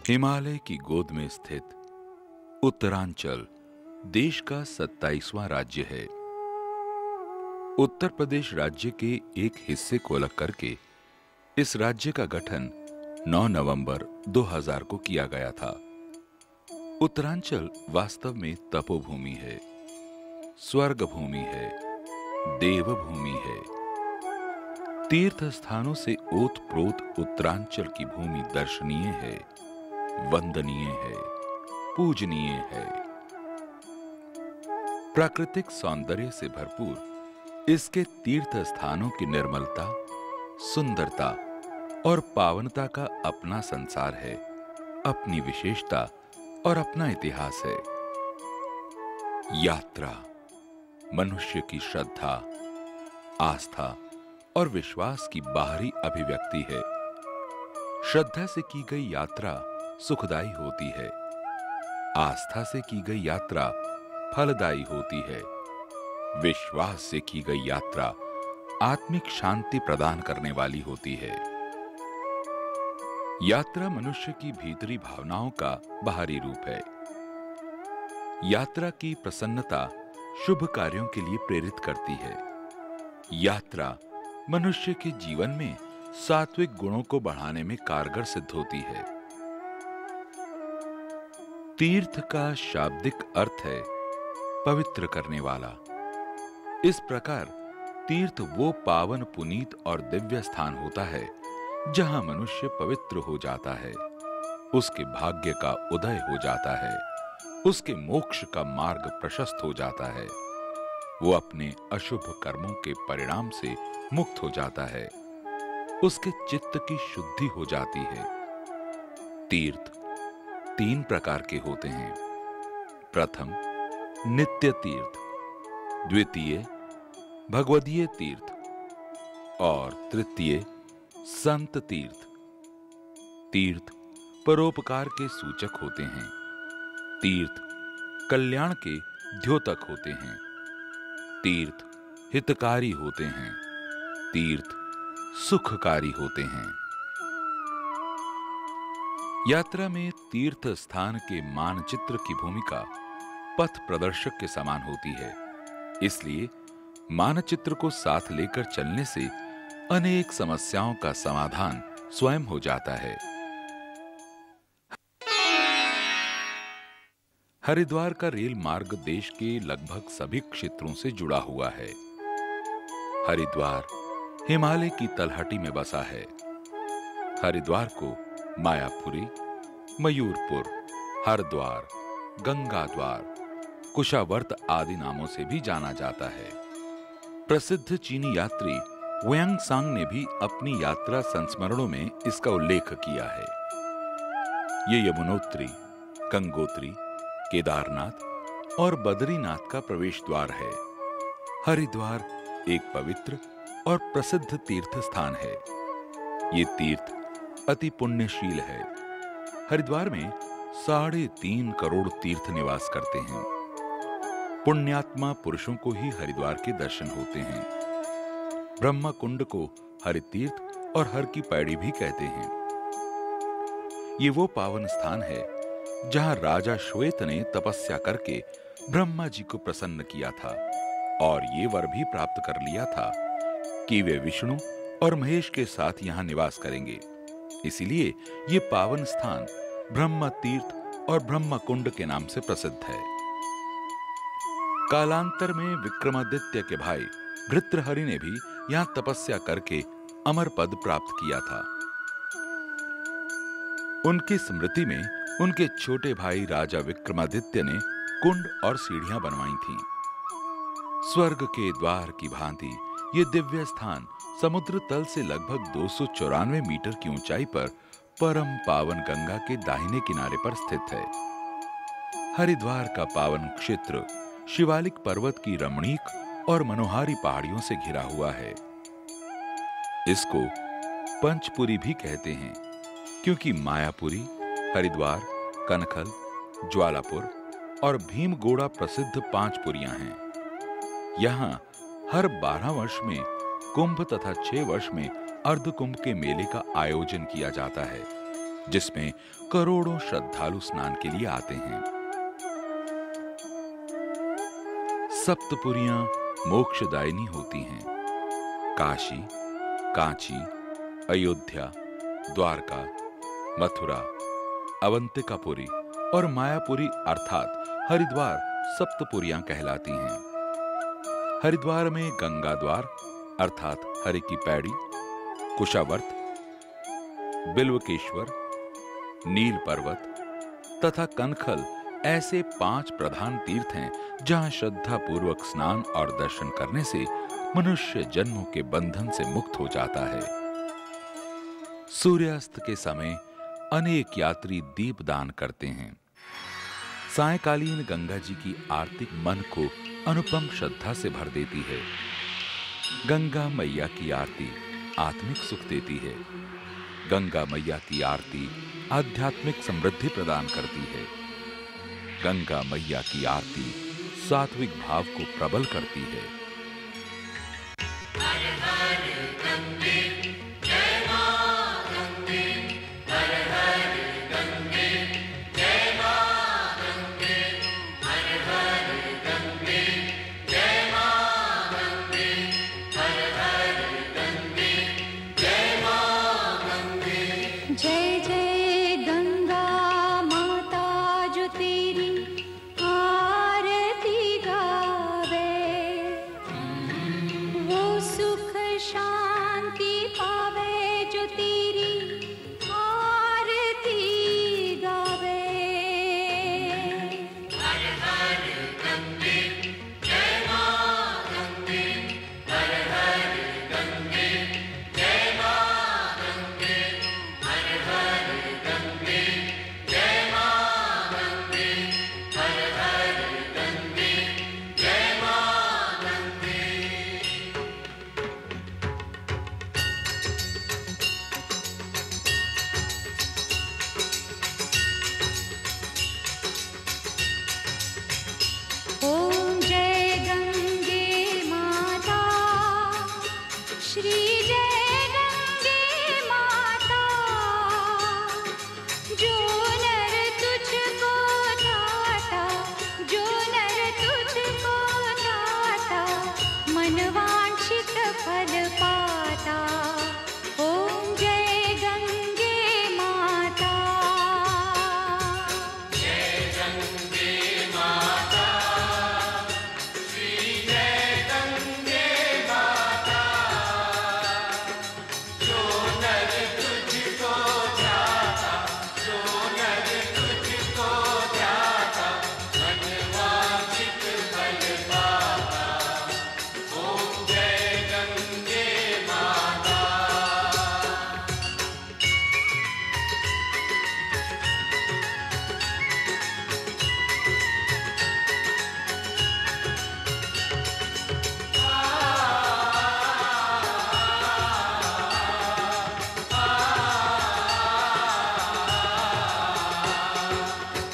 हिमालय की गोद में स्थित उत्तरांचल देश का 27वां राज्य है। उत्तर प्रदेश राज्य के एक हिस्से को अलग करके इस राज्य का गठन 9 नवंबर 2000 को किया गया था। उत्तरांचल वास्तव में तपोभूमि है, स्वर्ग भूमि है, देवभूमि है। तीर्थ स्थानों से ओतप्रोत उत्तरांचल की भूमि दर्शनीय है, वंदनीय है, पूजनीय है। प्राकृतिक सौंदर्य से भरपूर इसके तीर्थ स्थानों की निर्मलता, सुंदरता और पावनता का अपना संसार है, अपनी विशेषता और अपना इतिहास है। यात्रा मनुष्य की श्रद्धा, आस्था और विश्वास की बाहरी अभिव्यक्ति है। श्रद्धा से की गई यात्रा सुखदायी होती है, आस्था से की गई यात्रा फलदायी होती है, विश्वास से की गई यात्रा आत्मिक शांति प्रदान करने वाली होती है। यात्रा मनुष्य की भीतरी भावनाओं का बाहरी रूप है। यात्रा की प्रसन्नता शुभ कार्यों के लिए प्रेरित करती है। यात्रा मनुष्य के जीवन में सात्विक गुणों को बढ़ाने में कारगर सिद्ध होती है। तीर्थ का शाब्दिक अर्थ है पवित्र करने वाला। इस प्रकार तीर्थ वो पावन, पुनीत और दिव्य स्थान होता है जहां मनुष्य पवित्र हो जाता है, उसके भाग्य का उदय हो जाता है, उसके मोक्ष का मार्ग प्रशस्त हो जाता है, वो अपने अशुभ कर्मों के परिणाम से मुक्त हो जाता है, उसके चित्त की शुद्धि हो जाती है। तीर्थ 3 प्रकार के होते हैं। प्रथम नित्य तीर्थ, द्वितीय भगवदीय तीर्थ और तृतीय संत तीर्थ। तीर्थ परोपकार के सूचक होते हैं। तीर्थ कल्याण के द्योतक होते हैं। तीर्थ हितकारी होते हैं। तीर्थ सुखकारी होते हैं। यात्रा में तीर्थ स्थान के मानचित्र की भूमिका पथ प्रदर्शक के समान होती है। इसलिए मानचित्र को साथ लेकर चलने से अनेक समस्याओं का समाधान स्वयं हो जाता है। हरिद्वार का रेल मार्ग देश के लगभग सभी क्षेत्रों से जुड़ा हुआ है। हरिद्वार हिमालय की तलहटी में बसा है। हरिद्वार को मायापुरी, मयूरपुर, हरद्वार, गंगाद्वार, कुशावर्त आदि नामों से भी जाना जाता है। प्रसिद्ध चीनी यात्री हुएंगसांग ने भी अपनी यात्रा संस्मरणों में इसका उल्लेख किया है। ये यमुनोत्री, गंगोत्री, केदारनाथ और बद्रीनाथ का प्रवेश द्वार है। हरिद्वार एक पवित्र और प्रसिद्ध तीर्थ स्थान है। ये तीर्थ अति पुण्यशील है। हरिद्वार में 3.5 करोड़ तीर्थ निवास करते हैं। पुण्यात्मा पुरुषों को ही हरिद्वार के दर्शन होते हैं। ब्रह्मा कुंड को हरितीर्थ और हर की पैड़ी भी कहते हैं। ये वो पावन स्थान है जहां राजा श्वेत ने तपस्या करके ब्रह्मा जी को प्रसन्न किया था और ये वर भी प्राप्त कर लिया था कि वे विष्णु और महेश के साथ यहां निवास करेंगे। इसीलिए ये पावन स्थान ब्रह्मा तीर्थ और ब्रह्मा कुंड के नाम से प्रसिद्ध है। कालांतर में विक्रमादित्य के भाई भृत्रहरि ने भी यहां तपस्या करके अमर पद प्राप्त किया था। उनकी स्मृति में उनके छोटे भाई राजा विक्रमादित्य ने कुंड और सीढ़ियां बनवाई थीं। स्वर्ग के द्वार की भांति ये दिव्य स्थान समुद्र तल से लगभग 294 मीटर की ऊंचाई पर परम पावन गंगा के दाहिने किनारे पर स्थित है। हरिद्वार का पावन क्षेत्र शिवालिक पर्वत की रमणीक और मनोहारी पहाड़ियों से घिरा हुआ है। इसको पंचपुरी भी कहते हैं क्योंकि मायापुरी, हरिद्वार, कनखल, ज्वालापुर और भीमगोड़ा प्रसिद्ध 5 पुरियां हैं। यहां हर 12 वर्ष में कुंभ तथा 6 वर्ष में अर्धकुंभ के मेले का आयोजन किया जाता है। जिसमें करोड़ों श्रद्धालु स्नान के लिए आते हैं। सप्तपुरियां मोक्षदायिनी होती हैं। काशी, कांची, अयोध्या, द्वारका, मथुरा, अवंतिकापुरी और मायापुरी अर्थात हरिद्वार सप्तपुरियां कहलाती हैं। हरिद्वार में गंगा द्वार अर्थात हरि की पैड़ी, कुशावर्त, बिल्वकेश्वर, नील पर्वत तथा कनखल ऐसे 5 प्रधान तीर्थ हैं जहां श्रद्धा पूर्वक स्नान और दर्शन करने से मनुष्य जन्मों के बंधन से मुक्त हो जाता है। सूर्यास्त के समय अनेक यात्री दीपदान करते हैं। सायंकालीन गंगा जी की आरती मन को अनुपम श्रद्धा से भर देती है। गंगा मैया की आरती आत्मिक सुख देती है। गंगा मैया की आरती आध्यात्मिक समृद्धि प्रदान करती है। गंगा मैया की आरती सात्विक भाव को प्रबल करती है। जय जय गंगा माता जो तेरी आरती गावे, वो सुख शांति पावे जो तेरी आरती गावे। हर हर गंगे जय मां गंगे, हर हर गंगे जय मां गंगे, हर हर गंगे जय मां गंगे, हर हर गंगे जय मां गंगे। ओम जय गंगे माता, श्री जय गंगे माता, जो नर तुझको ध्याता, जो नर तुझको ध्याता, मन वांछित फल पाता। ओम जय गंगे माता।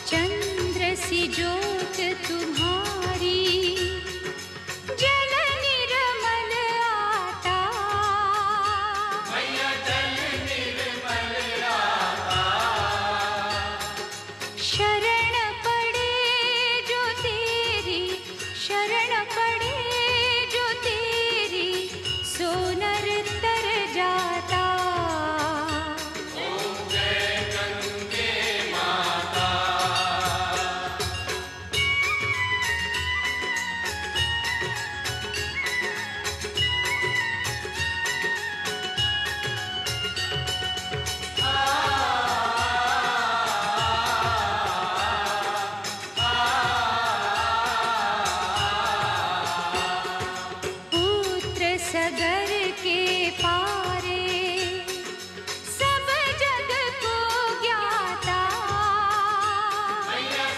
चंद्र सी ज्योत तुम्हारी, जल निर्मल आता, मैया जल निर्मल आता, शरण पड़े जो तेरी, शरण पड़े जो तेरी, सो नर तर जाता। पुत्र सगर के पारे, सब जग को ज्ञाता,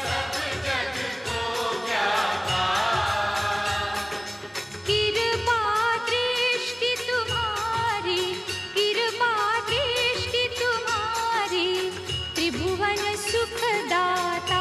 सब जग को ज्ञाता, कृपा दृष्टि तुम्हारी, कृपा दृष्टि तुम्हारी, त्रिभुवन सुखदाता।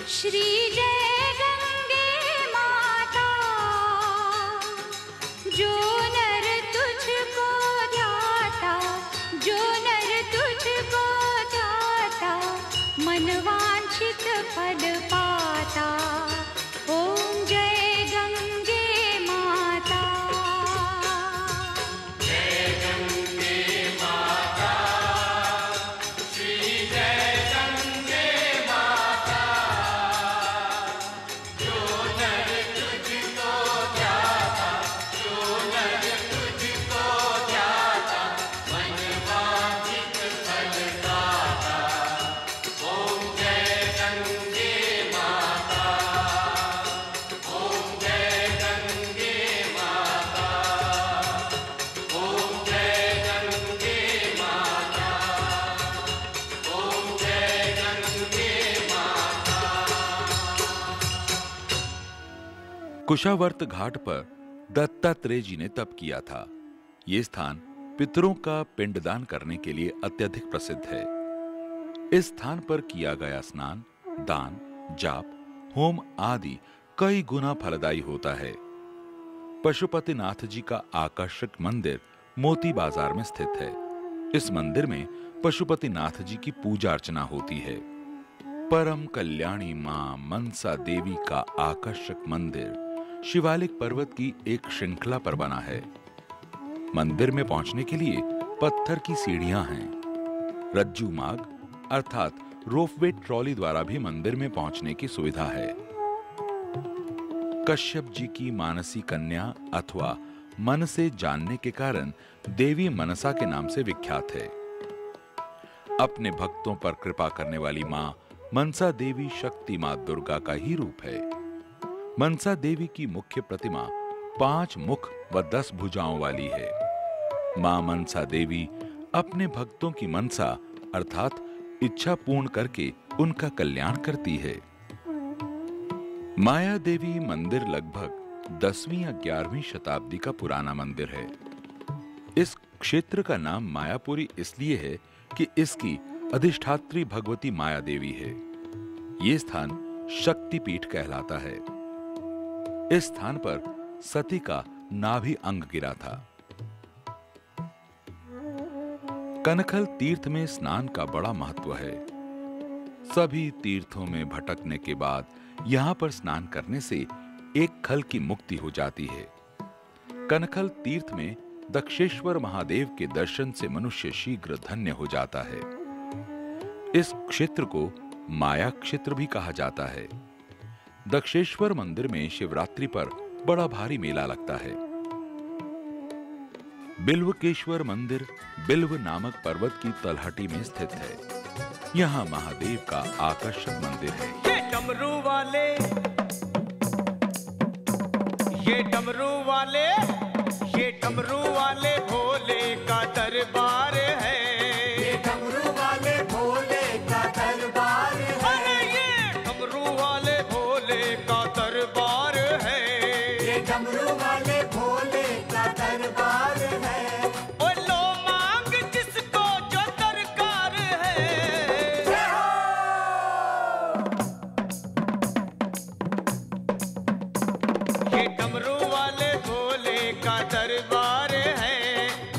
श्री जय गंगे माता, जो नर तुझको ध्याता, जो नर तुझको ध्याता, मन वांछित फल पाता। ओम जय गंगे माता। जय गंगे माता, श्री जय गंगे माता, जो नर तुझको ध्याता, जो नर तुझको ध्याता, मन वांछित फल पाता। ओम जय गंगे माता, ओम जय गंगे माता, ओम जय गंगे माता, ओम जय गंगे माता। कुशावर्त घाट पर दत्तात्रेय जी ने तप किया था। ये स्थान पितरों का पिंडदान करने के लिए अत्यधिक प्रसिद्ध है। इस स्थान पर किया गया स्नान, दान, जाप, होम आदि कई गुना फलदायी होता है। पशुपतिनाथ जी का आकर्षक मंदिर मोती बाजार में स्थित है। इस मंदिर में पशुपतिनाथ जी की पूजा अर्चना होती है। परम कल्याणी मां मनसा देवी का आकर्षक मंदिर शिवालिक पर्वत की एक श्रृंखला पर बना है। मंदिर में पहुंचने के लिए पत्थर की सीढ़ियां हैं। रज्जू मार्ग अर्थात रोपवे ट्रॉली द्वारा भी मंदिर में पहुंचने की सुविधा है। कश्यप जी की मानसी कन्या अथवा मन से जानने के कारण देवी मनसा के नाम से विख्यात है। अपने भक्तों पर कृपा करने वाली मां मनसा देवी शक्ति मां दुर्गा का ही रूप है। मनसा देवी की मुख्य प्रतिमा 5 मुख व 10 भुजाओं वाली है। मां मनसा देवी अपने भक्तों की मनसा अर्थात इच्छा पूर्ण करके उनका कल्याण करती है। माया देवी मंदिर लगभग 10वीं या 11वीं शताब्दी का पुराना मंदिर है। इस क्षेत्र का नाम मायापुरी इसलिए है कि इसकी अधिष्ठात्री भगवती माया देवी है। यह स्थान शक्तिपीठ कहलाता है। इस स्थान पर सती का नाभि अंग गिरा था। कनखल तीर्थ में स्नान का बड़ा महत्व है। सभी तीर्थों में भटकने के बाद यहां पर स्नान करने से एक खल की मुक्ति हो जाती है। कनखल तीर्थ में दक्षेश्वर महादेव के दर्शन से मनुष्य शीघ्र धन्य हो जाता है। इस क्षेत्र को माया क्षेत्र भी कहा जाता है। दक्षेश्वर मंदिर में शिवरात्रि पर बड़ा भारी मेला लगता है। बिल्वकेश्वर मंदिर बिल्व नामक पर्वत की तलहटी में स्थित है। यहाँ महादेव का आकर्षक मंदिर है। ये डमरू वाले, ये डमरू वाले, ये डमरू वाले भोले का दरबार है। ये डमरू वाले भोले का दरबार है। अरे ये डमरू वाले भोले का दरबार है। ये डमरू वाले भोले का दरबार है। ओ लो मांग जिसको जो दरकार है। जय हो। ये डमरू वाले भोले का दरबार है।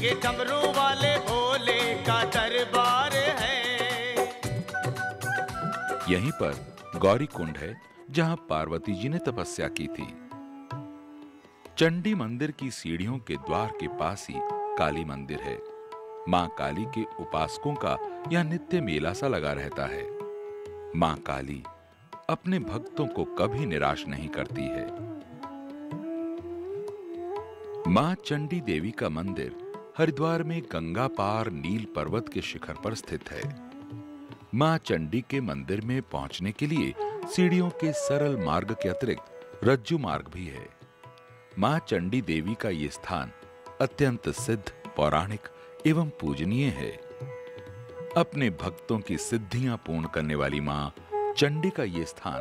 ये डमरू वाले भोले का दरबार है। यहीं पर गौरी कुंड है जहां पार्वती जी ने तपस्या की थी। चंडी मंदिर की सीढ़ियों के द्वार के पास ही काली मंदिर है। मां काली के उपासकों का यह नित्य मेला सा लगा रहता है। मां काली अपने भक्तों को कभी निराश नहीं करती है। मां चंडी देवी का मंदिर हरिद्वार में गंगा पार नील पर्वत के शिखर पर स्थित है। मां चंडी के मंदिर में पहुंचने के लिए सीढ़ियों के सरल मार्ग के अतिरिक्त रज्जू मार्ग भी है। मां चंडी देवी का ये स्थान अत्यंत सिद्ध, पौराणिक एवं पूजनीय है। अपने भक्तों की सिद्धियां पूर्ण करने वाली मां चंडी का ये स्थान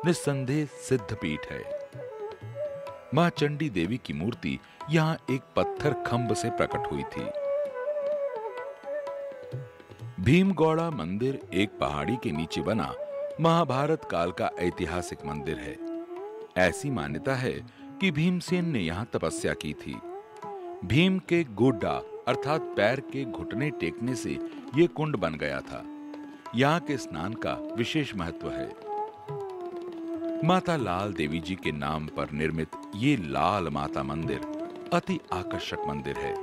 निस्संदेह सिद्ध पीठ है। मां चंडी देवी की मूर्ति यहां एक पत्थर खंभ से प्रकट हुई थी। भीमगौड़ा मंदिर एक पहाड़ी के नीचे बना महाभारत काल का ऐतिहासिक मंदिर है। ऐसी मान्यता है कि भीमसेन ने यहां तपस्या की थी। भीम के गोड्डा अर्थात पैर के घुटने टेकने से यह कुंड बन गया था। यहाँ के स्नान का विशेष महत्व है। माता लाल देवी जी के नाम पर निर्मित ये लाल माता मंदिर अति आकर्षक मंदिर है।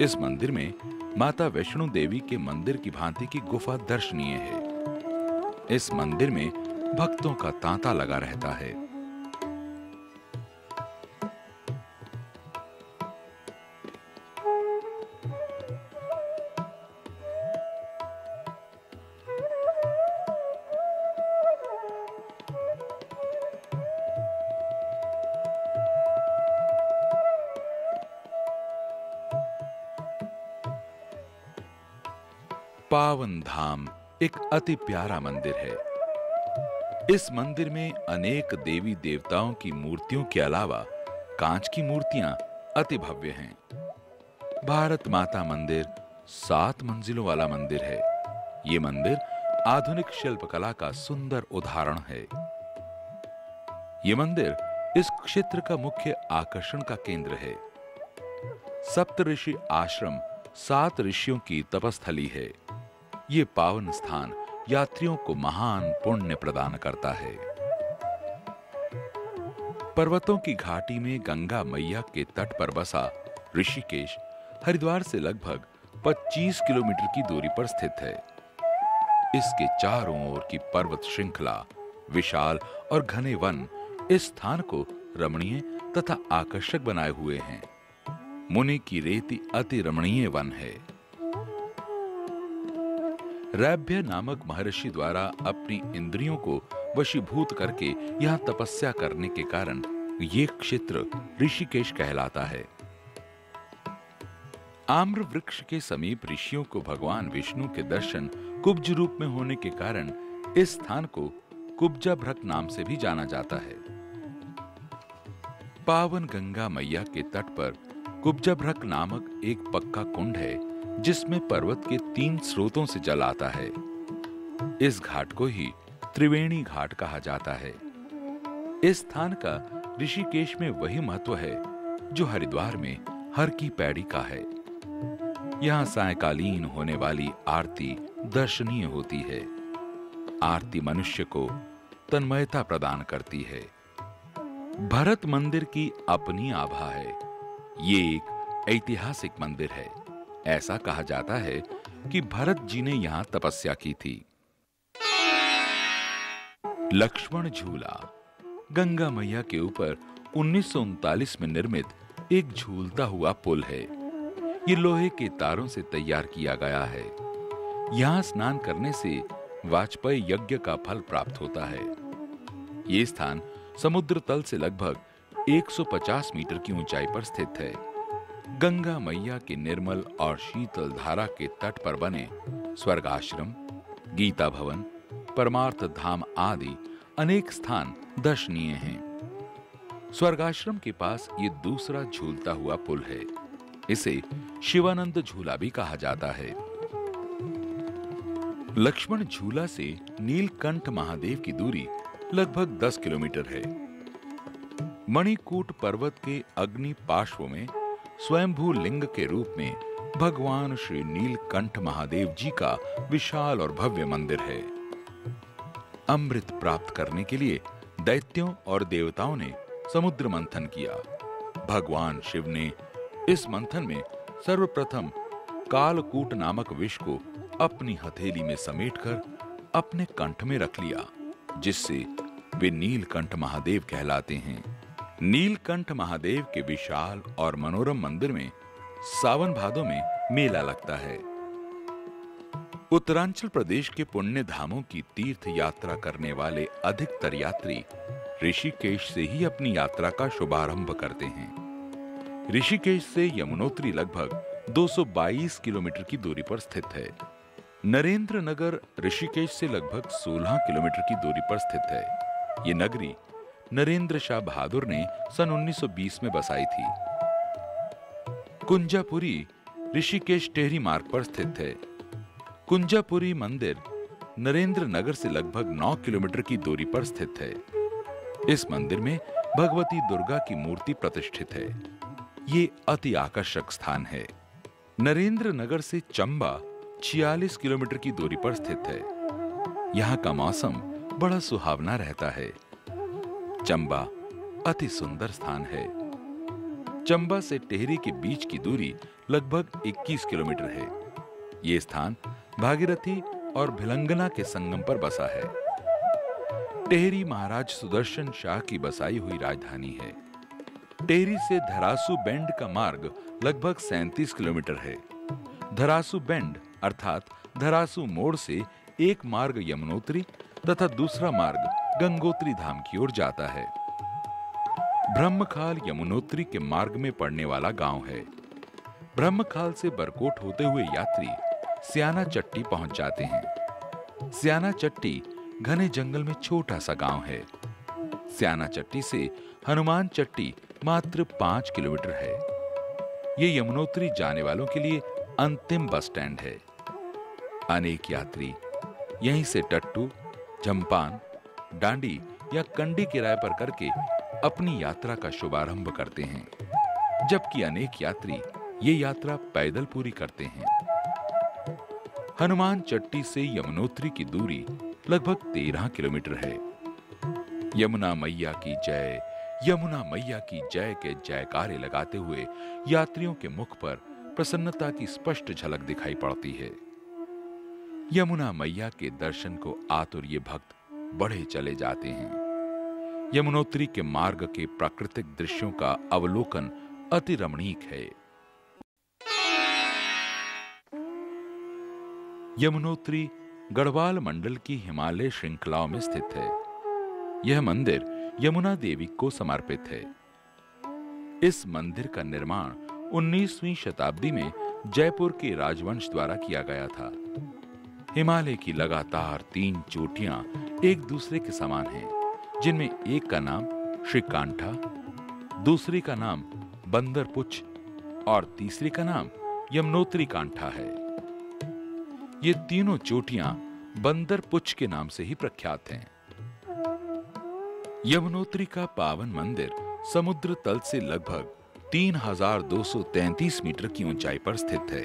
इस मंदिर में माता वैष्णो देवी के मंदिर की भांति की गुफा दर्शनीय है। इस मंदिर में भक्तों का तांता लगा रहता है। पावन धाम एक अति प्यारा मंदिर है। इस मंदिर में अनेक देवी देवताओं की मूर्तियों के अलावा कांच की मूर्तियां अति भव्य हैं। भारत माता मंदिर 7 मंजिलों वाला मंदिर है। ये मंदिर आधुनिक शिल्पकला का सुंदर उदाहरण है। ये मंदिर इस क्षेत्र का मुख्य आकर्षण का केंद्र है। सप्तऋषि आश्रम 7 ऋषियों की तपस्थली है। ये पावन स्थान यात्रियों को महान पुण्य प्रदान करता है। पर्वतों की घाटी में गंगा मैया के तट पर बसा ऋषिकेश हरिद्वार से लगभग 25 किलोमीटर की दूरी पर स्थित है। इसके चारों ओर की पर्वत श्रृंखला, विशाल और घने वन इस स्थान को रमणीय तथा आकर्षक बनाए हुए हैं। मुनि की रेती अति रमणीय वन है। रैभ्य नामक महर्षि द्वारा अपनी इंद्रियों को वशीभूत करके यहां तपस्या करने के कारण ये क्षेत्र ऋषिकेश कहलाता है। आम्र वृक्ष के समीप ऋषियों को भगवान विष्णु के दर्शन कुब्ज रूप में होने के कारण इस स्थान को कुब्जाभ्रक नाम से भी जाना जाता है। पावन गंगा मैया के तट पर कुब्जाभ्रक नामक एक पक्का कुंड है, जिसमें पर्वत के 3 स्रोतों से जल आता है। इस घाट को ही त्रिवेणी घाट कहा जाता है। इस स्थान का ऋषिकेश में वही महत्व है जो हरिद्वार में हर की पैड़ी का है। यहाँ सायंकालीन होने वाली आरती दर्शनीय होती है। आरती मनुष्य को तन्मयता प्रदान करती है। भरत मंदिर की अपनी आभा है। ये एक ऐतिहासिक मंदिर है। ऐसा कहा जाता है कि भरत जी ने यहां तपस्या की थी। लक्ष्मण झूला गंगा मैया के ऊपर 1939 में निर्मित एक झूलता हुआ पुल है। ये लोहे के तारों से तैयार किया गया है। यहां स्नान करने से वाजपेयी यज्ञ का फल प्राप्त होता है। ये स्थान समुद्र तल से लगभग 150 मीटर की ऊंचाई पर स्थित है। गंगा मैया की निर्मल और शीतल धारा के तट पर बने स्वर्गाश्रम, गीता भवन, परमार्थ धाम आदि अनेक स्थान दर्शनीय हैं। स्वर्गाश्रम के पास ये दूसरा झूलता हुआ पुल है। इसे शिवानंद झूला भी कहा जाता है। लक्ष्मण झूला से नीलकंठ महादेव की दूरी लगभग 10 किलोमीटर है। मणिकूट पर्वत के अग्नि पार्श्व में स्वयंभू लिंग के रूप में भगवान श्री नीलकंठ महादेव जी का विशाल और भव्य मंदिर है। अमृत प्राप्त करने के लिए दैत्यों और देवताओं ने समुद्र मंथन किया। भगवान शिव ने इस मंथन में सर्वप्रथम कालकूट नामक विष को अपनी हथेली में समेटकर अपने कंठ में रख लिया, जिससे वे नीलकंठ महादेव कहलाते हैं। नीलकंठ महादेव के विशाल और मनोरम मंदिर में सावन भादों में मेला लगता है। उत्तरांचल प्रदेश के पुण्य धामों की तीर्थ यात्रा करने वाले अधिकतर यात्री ऋषिकेश से ही अपनी यात्रा का शुभारंभ करते हैं। ऋषिकेश से यमुनोत्री लगभग 222 किलोमीटर की दूरी पर स्थित है। नरेंद्र नगर ऋषिकेश से लगभग 16 किलोमीटर की दूरी पर स्थित है। ये नगरी नरेंद्र शाह बहादुर ने सन 1920 में बसाई थी। कुंजापुरी ऋषिकेश टेहरी मार्ग पर स्थित है। कुंजापुरी मंदिर नरेंद्र नगर से लगभग 9 किलोमीटर की दूरी पर स्थित है। इस मंदिर में भगवती दुर्गा की मूर्ति प्रतिष्ठित है। ये अति आकर्षक स्थान है। नरेंद्र नगर से चंबा 46 किलोमीटर की दूरी पर स्थित है। यहाँ का मौसम बड़ा सुहावना रहता है। चंबा अति सुंदर स्थान है। चंबा से टेहरी के बीच की दूरी लगभग 21 किलोमीटर है। ये स्थान भागीरथी और भिलंगना के संगम पर बसा है। टेहरी महाराज सुदर्शन शाह की बसाई हुई राजधानी है। टेहरी से धरासू बेंड का मार्ग लगभग 37 किलोमीटर है। धरासू बेंड अर्थात धरासू मोड़ से एक मार्ग यमुनोत्री तथा दूसरा मार्ग गंगोत्री धाम की ओर जाता है। ब्रह्मखाल यमुनोत्री के मार्ग में पड़ने वाला गांव है। ब्रह्मखाल से बरकोट होते हुए यात्री स्याना चट्टी पहुंच जाते हैं। स्याना चट्टी घने जंगल में छोटा सा गांव है। स्याना चट्टी से हनुमान चट्टी मात्र 5 किलोमीटर है। ये यमुनोत्री जाने वालों के लिए अंतिम बस स्टैंड है। अनेक यात्री यहीं से टट्टू, झंपान, डांडी या कंडी किराए पर करके अपनी यात्रा का शुभारंभ करते हैं, जबकि अनेक यात्री ये यात्रा पैदल पूरी करते हैं। हनुमान चट्टी से यमुनोत्री की दूरी लगभग 13 किलोमीटर है। यमुना मैया की जय, यमुना मैया की जय के जयकारे लगाते हुए यात्रियों के मुख पर प्रसन्नता की स्पष्ट झलक दिखाई पड़ती है। यमुना मैया के दर्शन को आतुर ये भक्त बढ़े चले जाते हैं। यमुनोत्री के मार्ग के प्राकृतिक दृश्यों का अवलोकन अति रमणीक है। यमुनोत्री गढ़वाल मंडल की हिमालय श्रृंखलाओं में स्थित है। यह मंदिर यमुना देवी को समर्पित है। इस मंदिर का निर्माण 19वीं शताब्दी में जयपुर के राजवंश द्वारा किया गया था। हिमालय की लगातार 3 चोटियां एक दूसरे के समान हैं, जिनमें एक का नाम श्रीकांठा, दूसरी का नाम बंदरपुछ और तीसरी का नाम यमुनोत्री कांठा है। ये तीनों चोटियां बंदरपुछ के नाम से ही प्रख्यात हैं। यमुनोत्री का पावन मंदिर समुद्र तल से लगभग 3233 मीटर की ऊंचाई पर स्थित है।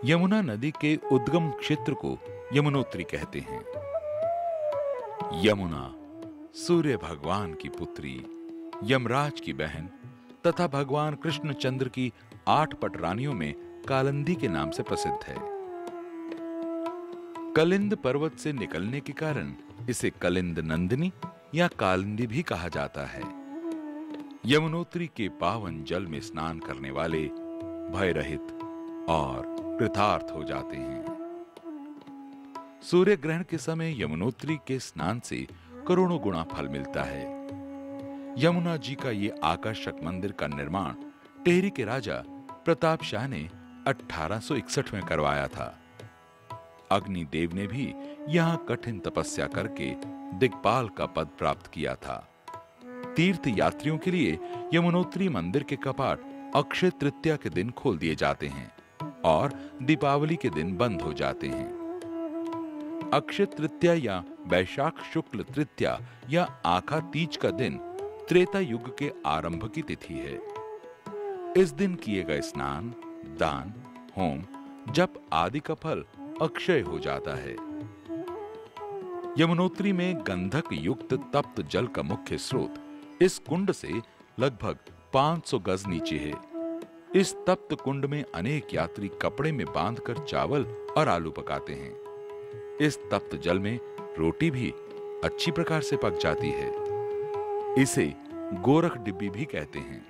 यमुना नदी के उद्गम क्षेत्र को यमुनोत्री कहते हैं। यमुना सूर्य भगवान की पुत्री, यमराज की बहन तथा भगवान कृष्णचंद्र की 8 पटरानियों में कालिंदी के नाम से प्रसिद्ध है। कलिंद पर्वत से निकलने के कारण इसे कलिंद नंदिनी या कालिंदी भी कहा जाता है। यमुनोत्री के पावन जल में स्नान करने वाले भय रहित और कृतार्थ हो जाते हैं। सूर्य ग्रहण के समय यमुनोत्री के स्नान से करोड़ों गुना फल मिलता है। यमुना जी का ये आकर्षक मंदिर का निर्माण टेहरी के राजा प्रताप शाह ने 1861 में करवाया था। अग्निदेव ने भी यहां कठिन तपस्या करके दिक्पाल का पद प्राप्त किया था। तीर्थ यात्रियों के लिए यमुनोत्री मंदिर के कपाट अक्षय तृतीया के दिन खोल दिए जाते हैं और दीपावली के दिन बंद हो जाते हैं। अक्षय तृतीया या वैशाख शुक्ल तृतीया या आखा तीज का दिन त्रेता युग के आरंभ की तिथि है। इस दिन किए गए स्नान, दान, होम, जप आदि का फल अक्षय हो जाता है। यमुनोत्री में गंधक युक्त तप्त जल का मुख्य स्रोत इस कुंड से लगभग 500 गज नीचे है। इस तप्त कुंड में अनेक यात्री कपड़े में बांधकर चावल और आलू पकाते हैं। इस तप्त जल में रोटी भी अच्छी प्रकार से पक जाती है। इसे गोरख डिब्बी भी कहते हैं।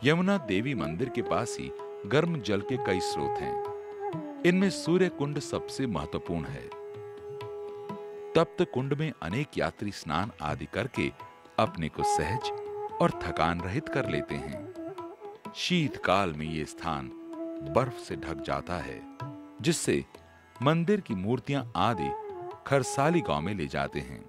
यमुना देवी मंदिर के पास ही गर्म जल के कई स्रोत हैं। इनमें सूर्य कुंड सबसे महत्वपूर्ण है। तप्त कुंड में अनेक यात्री स्नान आदि करके अपने को सहज और थकान रहित कर लेते हैं। शीतकाल में ये स्थान बर्फ से ढक जाता है, जिससे मंदिर की मूर्तियां आदि खरसाली गांव में ले जाते हैं।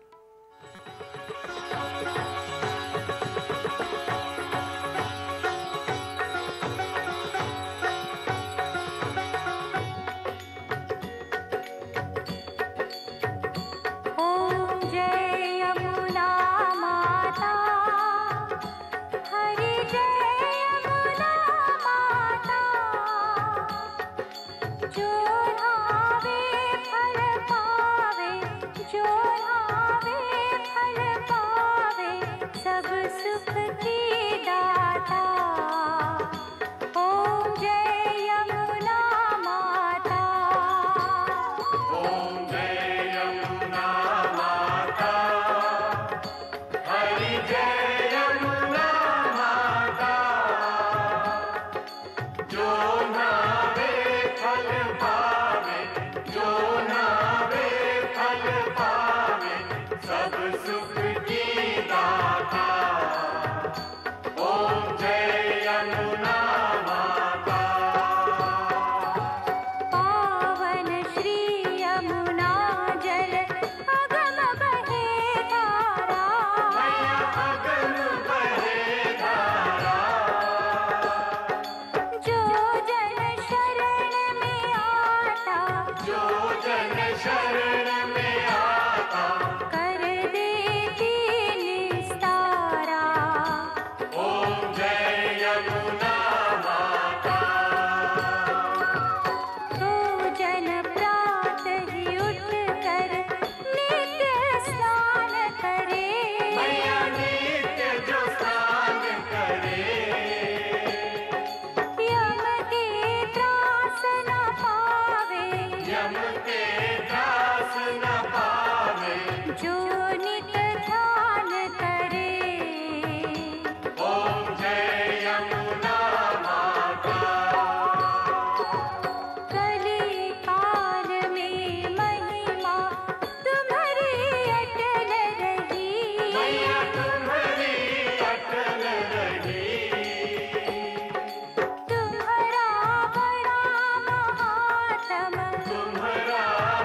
सुख की दाता। ओम जय यमुना माता। पावन श्री यमुना जल अगम बहे धारा। मैया अगम बहे धारा। जो जन शरण में आता, जो जन शरण में आता, कर देती निस्तारा। ओम जय यमुना माता। तो जन प्रातः ही उठ कर नित्य स्नान करे। मैया नित्य जो स्नान करे, यम के त्रास न पावे, यम के त्रास न पावे। जो नित ध्यान करे। ओम जय यमुना माता। कली काल में महिमा तुम्हारी अटल रही। मैया तुम्हारी अटल रही। तुम्हारा बड़ा महात्म, तुम्हारा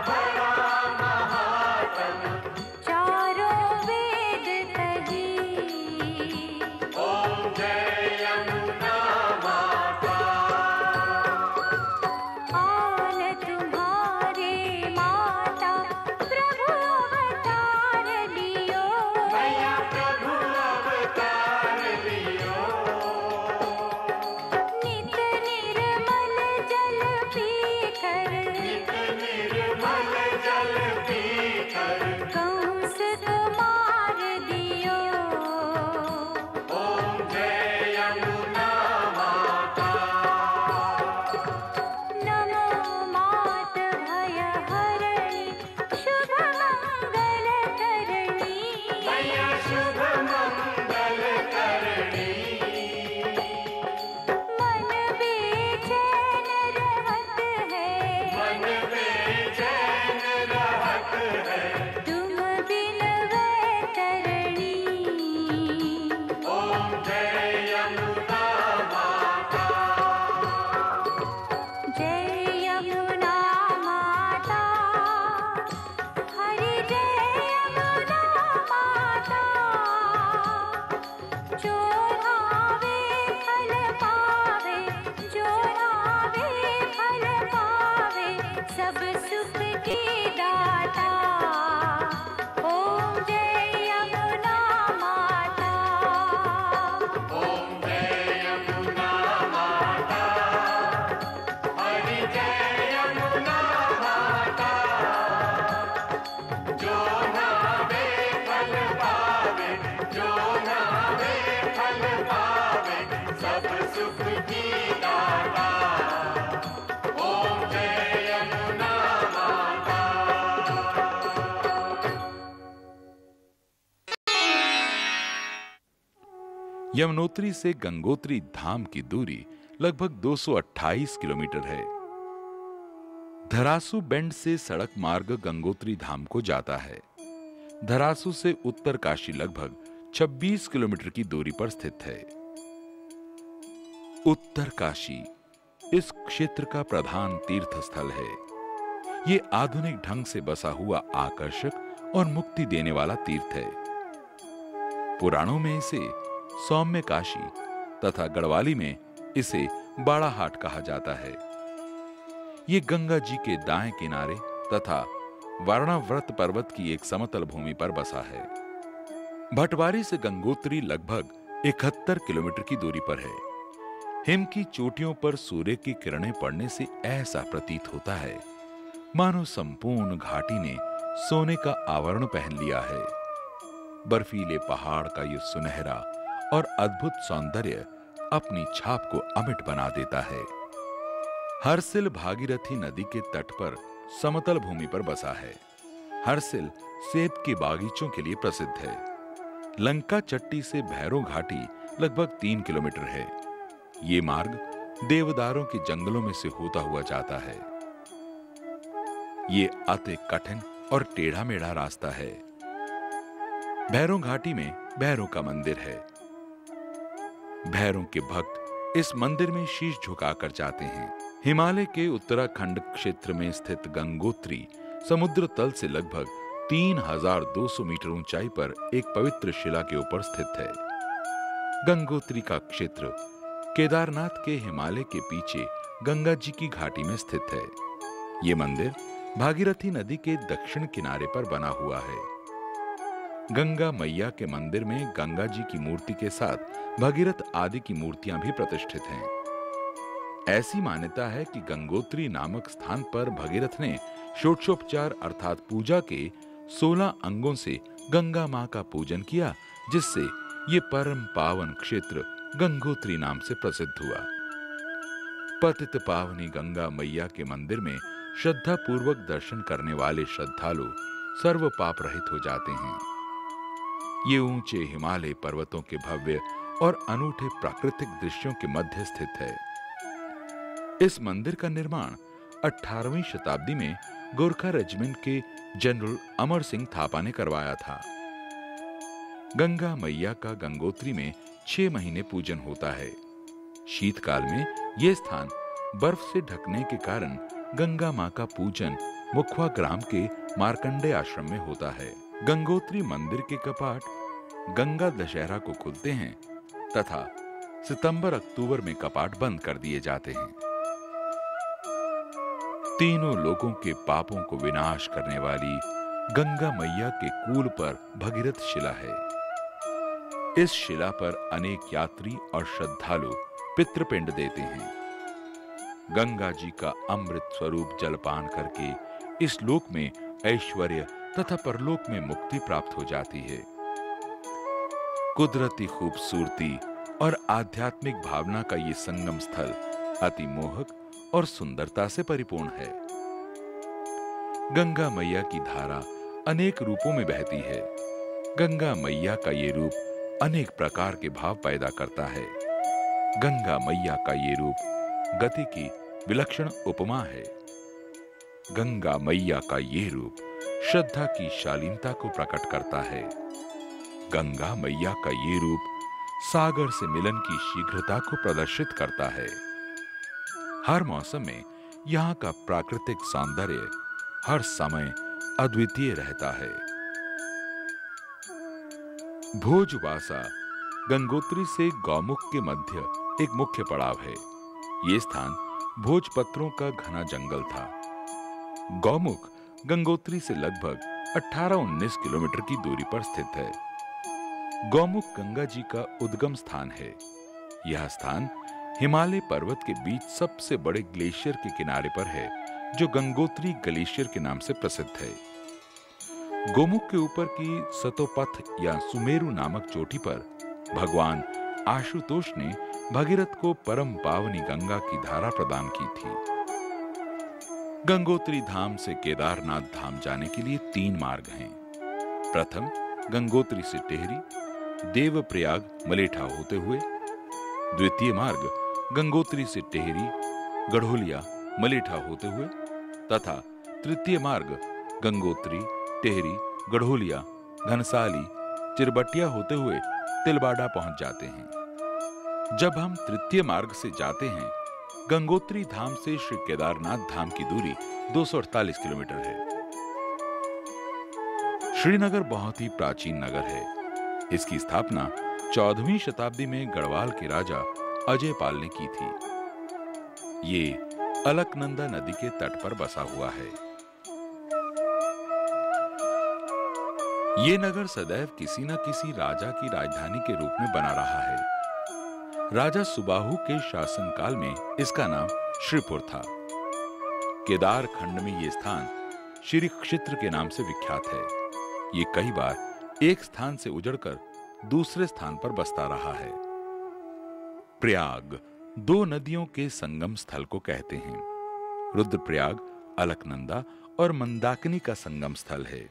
बड़ा महात्म, चारों वेद कही। ओम जय यमुना माता। आन तुम्हारे माता प्रभु अवतार लियो। मैया प्रभु अवतार लियो। नित निर्मल जल पीकर, नित निर्मल जल पीकर, कंस को मार दियो। ओम जय यमुना माता। नमो मात भय हरणी, शुभ मंगल करणी। मैया शुभ मंगल करणी। मन बेचैन रहत है, मन बेचैन रहत है, तुम बिन वैतरणी। ओम जय यमुना माता। जय यमुना माता, हरि जय यमुना माता। जो नावे फल पावे, जो नावे फल पावे, सब सुख की दाता। ओम जय यमुना माता। ओम जय यमुना माता। हरि जय यमुना माता। जो नावे फल पावे, जो नावे फल पावे, सब सुख की दाता। ओम जय यमुना माता। यमुनोत्री से गंगोत्री धाम की दूरी लगभग 228 किलोमीटर है। धरासू बेंड से सड़क मार्ग गंगोत्री धाम को जाता है। धरासू से उत्तरकाशी लगभग 26 किलोमीटर की दूरी पर स्थित है। उत्तरकाशी इस क्षेत्र का प्रधान तीर्थ स्थल है। ये आधुनिक ढंग से बसा हुआ आकर्षक और मुक्ति देने वाला तीर्थ है। पुराणों में इसे सौम्य काशी तथा गढ़वाली में इसे बाड़ाहाट कहा जाता है। ये गंगा जी के दाएं किनारे तथा वर्णाव्रत पर्वत की एक समतल भूमि पर बसा है। भटवारी से गंगोत्री लगभग 71 किलोमीटर की दूरी पर है। हिम की चोटियों पर सूर्य की किरणें पड़ने से ऐसा प्रतीत होता है मानो संपूर्ण घाटी ने सोने का आवरण पहन लिया है। बर्फीले पहाड़ का ये सुनहरा और अद्भुत सौंदर्य अपनी छाप को अमिट बना देता है। हरसिल भागीरथी नदी के तट पर समतल भूमि पर बसा है। हरसिल सेब के बागीचों के लिए प्रसिद्ध है। लंका चट्टी से भैरो घाटी लगभग 3 किलोमीटर है। ये मार्ग देवदारों के जंगलों में से होता हुआ जाता है। ये अति कठिन और टेढ़ा मेढ़ा रास्ता है। भैरों घाटी में भैरों का मंदिर है। भैरों के भक्त इस मंदिर में शीश झुकाकर जाते हैं। हिमालय के उत्तराखंड क्षेत्र में स्थित गंगोत्री समुद्र तल से लगभग 3200 मीटर ऊंचाई पर एक पवित्र शिला के ऊपर स्थित है। गंगोत्री का क्षेत्र केदारनाथ के हिमालय के पीछे गंगा जी की घाटी में स्थित है। ये मंदिर भागीरथी नदी के दक्षिण किनारे पर बना हुआ है। गंगा मैया के मंदिर में गंगा जी की मूर्ति के साथ भगीरथ आदि की मूर्तियां भी प्रतिष्ठित हैं। ऐसी मान्यता है कि गंगोत्री नामक स्थान पर भगीरथ ने षोडशोपचार अर्थात पूजा के 16 अंगों से गंगा मां का पूजन किया, जिससे ये परम पावन क्षेत्र गंगोत्री नाम से प्रसिद्ध हुआ। पतित पावनी गंगा मैया के मंदिर में श्रद्धा पूर्वक दर्शन करने वाले श्रद्धालु सर्व पाप रहित हो जाते हैं। ये ऊंचे हिमालय पर्वतों के भव्य और अनूठे प्राकृतिक दृश्यों के मध्य स्थित है। इस मंदिर का निर्माण 18वीं शताब्दी में गोरखा रेजिमेंट के जनरल अमर सिंह थापा ने करवाया था। गंगा मैया का गंगोत्री में 6 महीने पूजन होता है। शीतकाल में यह स्थान बर्फ से ढकने के कारण गंगा मां का पूजन मुखवा ग्राम के मार्कंडे आश्रम में होता है। गंगोत्री मंदिर के कपाट गंगा दशहरा को खुलते हैं तथा सितंबर-अक्टूबर में कपाट बंद कर दिए जाते हैं। तीनों लोगों के पापों को विनाश करने वाली गंगा मैया के कूल पर भगीरथ शिला है। इस शिला पर अनेक यात्री और श्रद्धालु पितृपिंड देते हैं। गंगा जी का अमृत स्वरूप जलपान करके इस लोक में ऐश्वर्य तथा परलोक में मुक्ति प्राप्त हो जाती है। कुदरती खूबसूरती और आध्यात्मिक भावना का ये संगम स्थल अति मोहक और सुंदरता से परिपूर्ण है। गंगा मैया की धारा अनेक रूपों में बहती है। गंगा मैया का ये रूप अनेक प्रकार के भाव पैदा करता है। गंगा मैया का ये रूप गति की विलक्षण उपमा है। गंगा मैया का ये रूप श्रद्धा की शालीनता को प्रकट करता है। गंगा मैया का ये रूप सागर से मिलन की शीघ्रता को प्रदर्शित करता है। हर मौसम में यहाँ का प्राकृतिक सौंदर्य हर समय अद्वितीय रहता है। भोजवासा गंगोत्री से गौमुख के मध्य एक मुख्य पड़ाव है। ये स्थान भोजपत्रों का घना जंगल था। गौमुख गंगोत्री से लगभग 18-19 किलोमीटर की दूरी पर स्थित है। गौमुख गंगा जी का उद्गम स्थान है। यह स्थान हिमालय पर्वत के बीच सबसे बड़े ग्लेशियर के किनारे पर है, जो गंगोत्री ग्लेशियर के नाम से प्रसिद्ध है। गोमुख के ऊपर की सतोपथ या सुमेरु नामक चोटी पर भगवान आशुतोष ने भगीरथ को परम पावनी गंगा की धारा प्रदान की थी। गंगोत्री धाम से केदारनाथ धाम जाने के लिए 3 मार्ग हैं। प्रथम गंगोत्री से टेहरी, देवप्रयाग, मलेठा होते हुए। द्वितीय मार्ग गंगोत्री से टेहरी, गढ़ोलिया, मलेठा होते हुए तथा तृतीय मार्ग गंगोत्री, टेहरी, गढ़ोलिया, घनसाली, चिरबटिया होते हुए तिलवाड़ा पहुंच जाते हैं। जब हम तृतीय मार्ग से जाते हैं, गंगोत्री धाम से श्री केदारनाथ धाम की दूरी 248 किलोमीटर है। श्रीनगर बहुत ही प्राचीन नगर है। इसकी स्थापना 14वीं शताब्दी में गढ़वाल के राजा अजयपाल ने की थी। ये अलकनंदा नदी के तट पर बसा हुआ है। ये नगर सदैव किसी न किसी राजा की राजधानी के रूप में बना रहा है। राजा सुबाहु के शासनकाल में इसका नाम श्रीपुर था। केदार खंड में यह स्थान श्री क्षेत्र के नाम से विख्यात है। ये कई बार एक स्थान से उजड़कर दूसरे स्थान पर बसता रहा है। प्रयाग 2 नदियों के संगम स्थल को कहते हैं। रुद्रप्रयाग अलकनंदा और मंदाकिनी का संगम स्थल है।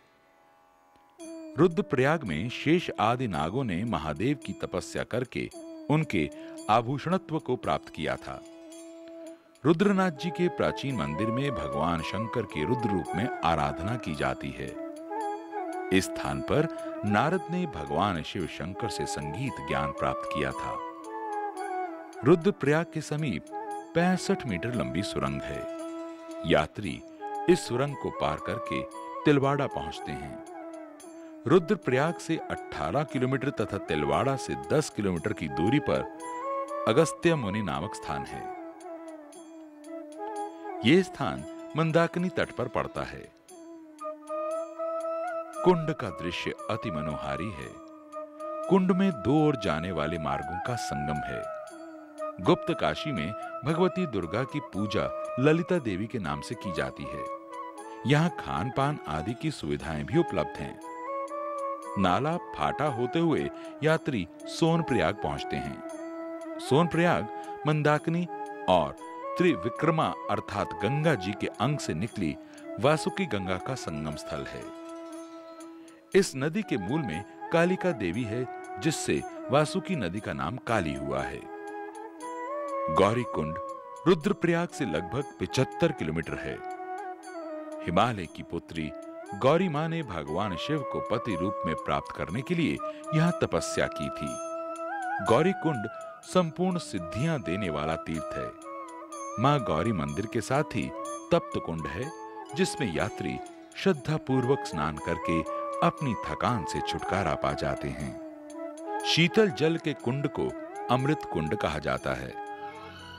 रुद्रप्रयाग में शेष आदि नागों ने महादेव की तपस्या करके उनके आभूषणत्व को प्राप्त किया था। रुद्रनाथ जी के प्राचीन मंदिर में भगवान शंकर के रुद्र रूप में आराधना की जाती है। इस स्थान पर नारद ने भगवान शिव शंकर से संगीत ज्ञान प्राप्त किया था। रुद्रप्रयाग के समीप 65 मीटर लंबी सुरंग है। यात्री इस सुरंग को पार करके तिलवाड़ा पहुंचते हैं। रुद्रप्रयाग से 18 किलोमीटर तथा तिलवाड़ा से 10 किलोमीटर की दूरी पर अगस्त्य मुनि नामक स्थान है। यह स्थान मंदाकिनी तट पर पड़ता है। कुंड का दृश्य अति मनोहारी है। कुंड में दो ओर जाने वाले मार्गों का संगम है। गुप्त काशी में भगवती दुर्गा की पूजा ललिता देवी के नाम से की जाती है। यहाँ खान पान आदि की सुविधाएं भी उपलब्ध हैं। नाला फाटा होते हुए यात्री सोनप्रयाग पहुंचते हैं। सोनप्रयाग मंदाकिनी और त्रिविक्रमा अर्थात गंगा जी के अंग से निकली वासुकी गंगा का संगम स्थल है। इस नदी के मूल में कालिका देवी है, जिससे वासुकी नदी का नाम काली हुआ है। गौरी कुंड रुद्रप्रयाग से लगभग 75 किलोमीटर है। हिमालय की पुत्री गौरी मां ने भगवान शिव को पति रूप में प्राप्त करने के लिए यहां तपस्या की थी। गौरी कुंड संपूर्ण सिद्धियां देने वाला तीर्थ है। मां गौरी मंदिर के साथ ही तप्त कुंड है, जिसमें यात्री श्रद्धा पूर्वक स्नान करके अपनी थकान से छुटकारा पा जाते हैं। शीतल जल के कुंड को अमृत कुंड कहा जाता है।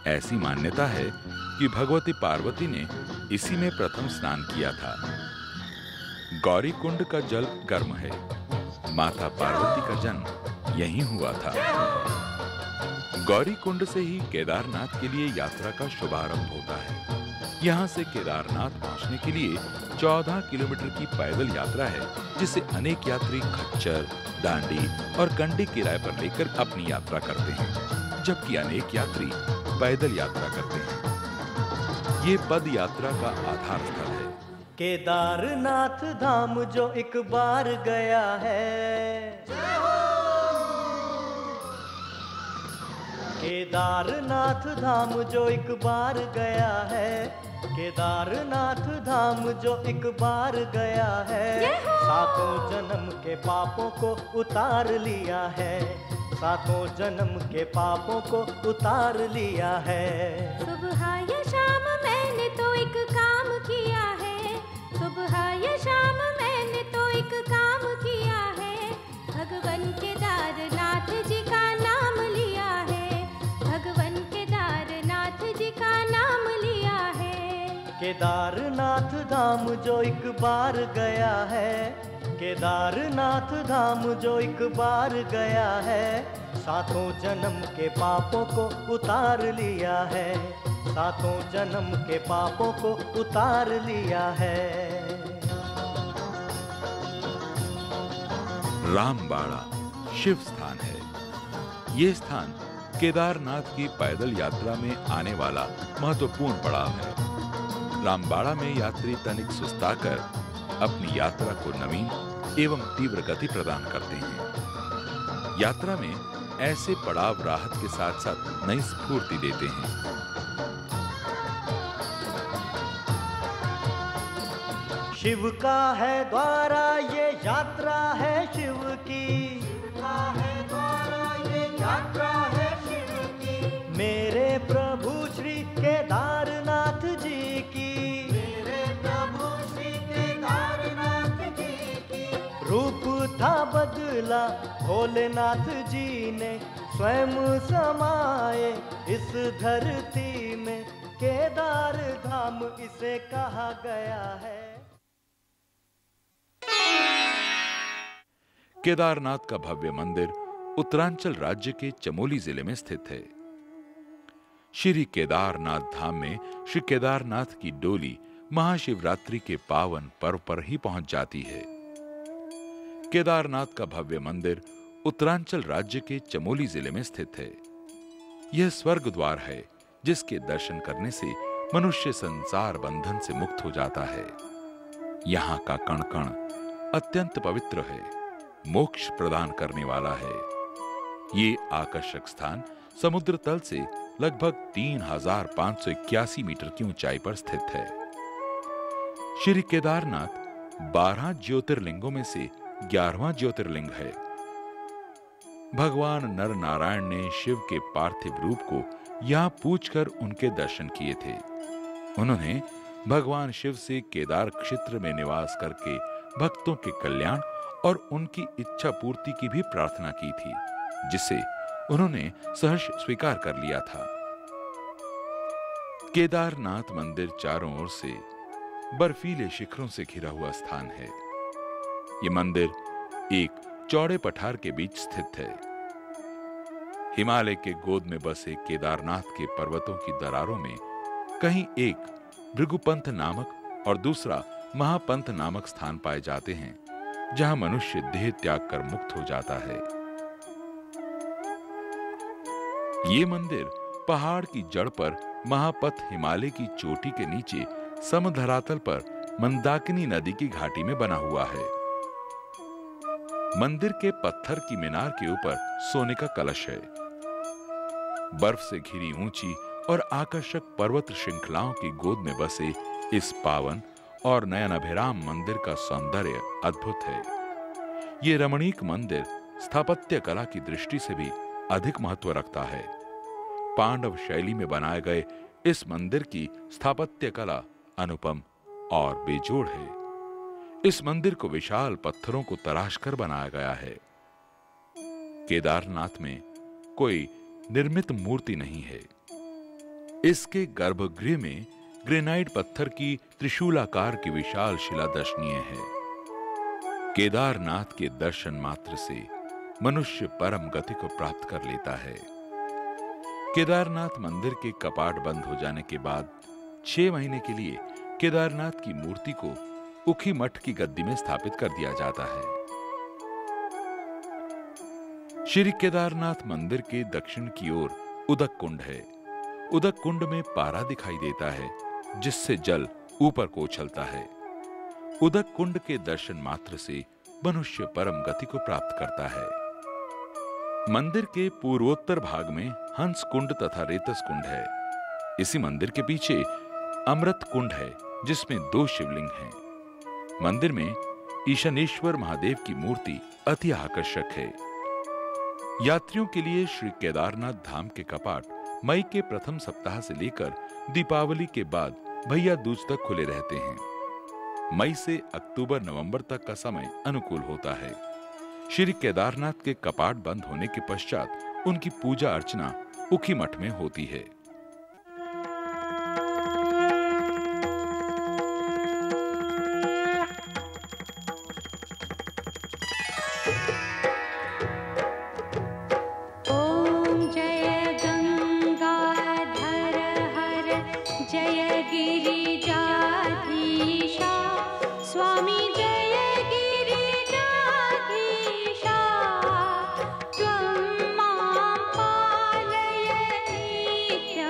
ऐसी मान्यता है कि भगवती पार्वती ने इसी में प्रथम स्नान किया था। गौरी कुंड का जल गर्म है। माता पार्वती का जन्म यहीं हुआ था। गौरी कुंड से ही केदारनाथ के लिए यात्रा का शुभारंभ होता है। यहाँ से केदारनाथ पहुंचने के लिए 14 किलोमीटर की पैदल यात्रा है, जिसे अनेक यात्री खच्चर, डांडी और कंडी किराए पर लेकर अपनी यात्रा करते हैं, जबकि अनेक यात्री पैदल यात्रा करते हैं। ये पद यात्रा का आधार स्थल है। केदारनाथ धाम जो एक बार गया है, केदारनाथ धाम जो एक बार गया है, केदारनाथ धाम जो एक बार गया है, सातों जन्म के पापों को उतार लिया है, सातों जन्म के पापों को उतार लिया है। सुबह या शाम मैंने तो एक काम किया है, सुबह या शाम मैंने तो एक काम किया है, भगवान केदारनाथ जी का नाम लिया है, भगवान केदारनाथ जी का नाम लिया है। केदारनाथ धाम जो एक बार गया है, केदारनाथ धाम जो एक बार गया है, सातों जन्म के पापों को उतार लिया है, सातों जन्म के पापों को उतार लिया है। रामबाड़ा शिव स्थान है। यह स्थान केदारनाथ की पैदल यात्रा में आने वाला महत्वपूर्ण पड़ाव है। रामबाड़ा में यात्री तनिक सुस्ताकर अपनी यात्रा को नवीन एवं तीव्र गति प्रदान करते हैं। यात्रा में ऐसे पड़ाव राहत के साथ साथ नई स्फूर्ति देते हैं। शिव का है द्वारा ये यात्रा है शिव की, शिव का है द्वारा ये यात्रा है शिव की, मेरे प्रभु श्री केदारनाथ जी की, मेरे प्रभु श्री केदारनाथ जी की। रूप था बदला भोलेनाथ जी ने, स्वयं समाए इस धरती में, केदार धाम इसे कहा गया है। केदारनाथ का भव्य मंदिर उत्तरांचल राज्य के चमोली जिले में स्थित है। श्री केदारनाथ धाम में श्री केदारनाथ की डोली महाशिवरात्रि के पावन पर्व पर ही पहुंच जाती है। केदारनाथ का भव्य मंदिर उत्तरांचल राज्य के चमोली जिले में स्थित है। यह स्वर्ग द्वार है, जिसके दर्शन करने से मनुष्य संसार बंधन से मुक्त हो जाता है। यहाँ का कण कण अत्यंत पवित्र है, मोक्ष प्रदान करने वाला है। ये आकर्षक स्थान समुद्र तल से लगभग 3581 मीटर की ऊंचाई पर स्थित है। श्री केदारनाथ 12 ज्योतिर्लिंगों में से 11वां ज्योतिर्लिंग है। भगवान नर नारायण ने शिव के पार्थिव रूप को यहां पूजकर उनके दर्शन किए थे। उन्होंने भगवान शिव से केदार क्षेत्र में निवास करके भक्तों के कल्याण और उनकी इच्छा पूर्ति की भी प्रार्थना की थी, जिसे उन्होंने सहर्ष स्वीकार कर लिया था। केदारनाथ मंदिर चारों ओर से बर्फीले शिखरों से घिरा हुआ स्थान है। यह मंदिर एक चौड़े पठार के बीच स्थित है। हिमालय के गोद में बसे केदारनाथ के पर्वतों की दरारों में कहीं एक भृगुपंथ नामक और दूसरा महापंथ नामक स्थान पाए जाते हैं, जहां मनुष्य देह त्याग कर मुक्त हो जाता है। ये मंदिर पहाड़ की जड़ पर महापथ हिमालय की चोटी के नीचे समधरातल पर मंदाकिनी नदी की घाटी में बना हुआ है। मंदिर के पत्थर की मीनार के ऊपर सोने का कलश है। बर्फ से घिरी ऊंची और आकर्षक पर्वत श्रृंखलाओं की गोद में बसे इस पावन और नयनाभिराम मंदिर का सौंदर्य अद्भुत है। ये रमणीक मंदिर स्थापत्य कला की दृष्टि से भी अधिक महत्व रखता है। पांडव शैली में बनाए गए इस मंदिर की स्थापत्य कला अनुपम और बेजोड़ है। इस मंदिर को विशाल पत्थरों को तराश कर बनाया गया है। केदारनाथ में कोई निर्मित मूर्ति नहीं है। इसके गर्भगृह में ग्रेनाइट पत्थर की त्रिशूलाकार की विशाल शिला दर्शनीय है। केदारनाथ के दर्शन मात्र से मनुष्य परम गति को प्राप्त कर लेता है। केदारनाथ मंदिर के कपाट बंद हो जाने के बाद 6 महीने के लिए केदारनाथ की मूर्ति को उखी मठ की गद्दी में स्थापित कर दिया जाता है। श्री केदारनाथ मंदिर के दक्षिण की ओर उदक कुंड है। उदक कुंड में पारा दिखाई देता है, जिससे जल ऊपर को उछलता है। उदक कुंड के दर्शन मात्र से मनुष्य परम गति को प्राप्त करता है। मंदिर के पूर्वोत्तर भाग में हंस कुंड तथा रेतस कुंड है। इसी मंदिर के पीछे अमृत कुंड है, जिसमें 2 शिवलिंग हैं। मंदिर में ईशानेश्वर महादेव की मूर्ति अति आकर्षक है। यात्रियों के लिए श्री केदारनाथ धाम के कपाट मई के प्रथम सप्ताह से लेकर दीपावली के बाद भैया दूज तक खुले रहते हैं। मई से अक्टूबर नवंबर तक का समय अनुकूल होता है। श्री केदारनाथ के कपाट बंद होने के पश्चात उनकी पूजा अर्चना उखी मठ में होती है। ओम जय गंगाधर हर जय गिरिजाधीशा स्वामी जय गिरिजाधीशा त्वं मां पालय नित्यं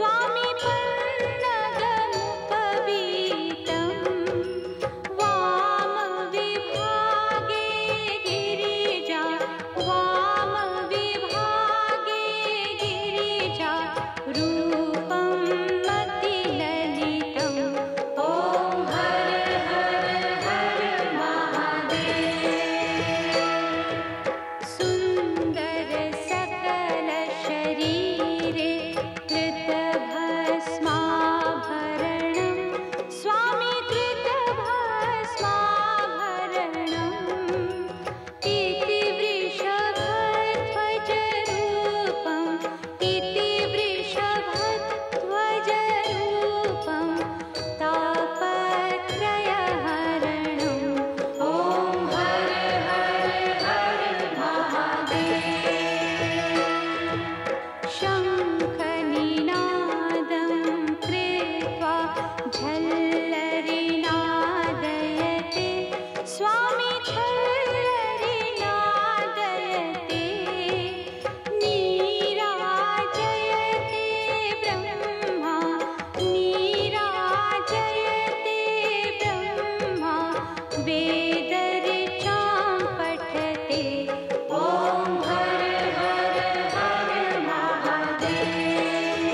स्वामी पन्नगमुपवीतं वामविभागे गिरिजा वामविभागे गिरिजा रूपं मतिललितं ॐ हर हर हर महादेव सुन्दर सकल शरीरे कृतभस्माभरणं स्वामी कृतभस्माभरणं इति वृषभध्वजरूपं इति वृषभध्वजरूपं तापत्रयहरणं ॐ हर हर हर महादेव शङ्खनिनादं कृत्वा झल्लरिनादयते स्वामी झल्लरिनादयते नीराजयते ब्रह्मा नीराजयते ब्रह्मा वेदऋचां पठते ॐ हर हर हर महादेव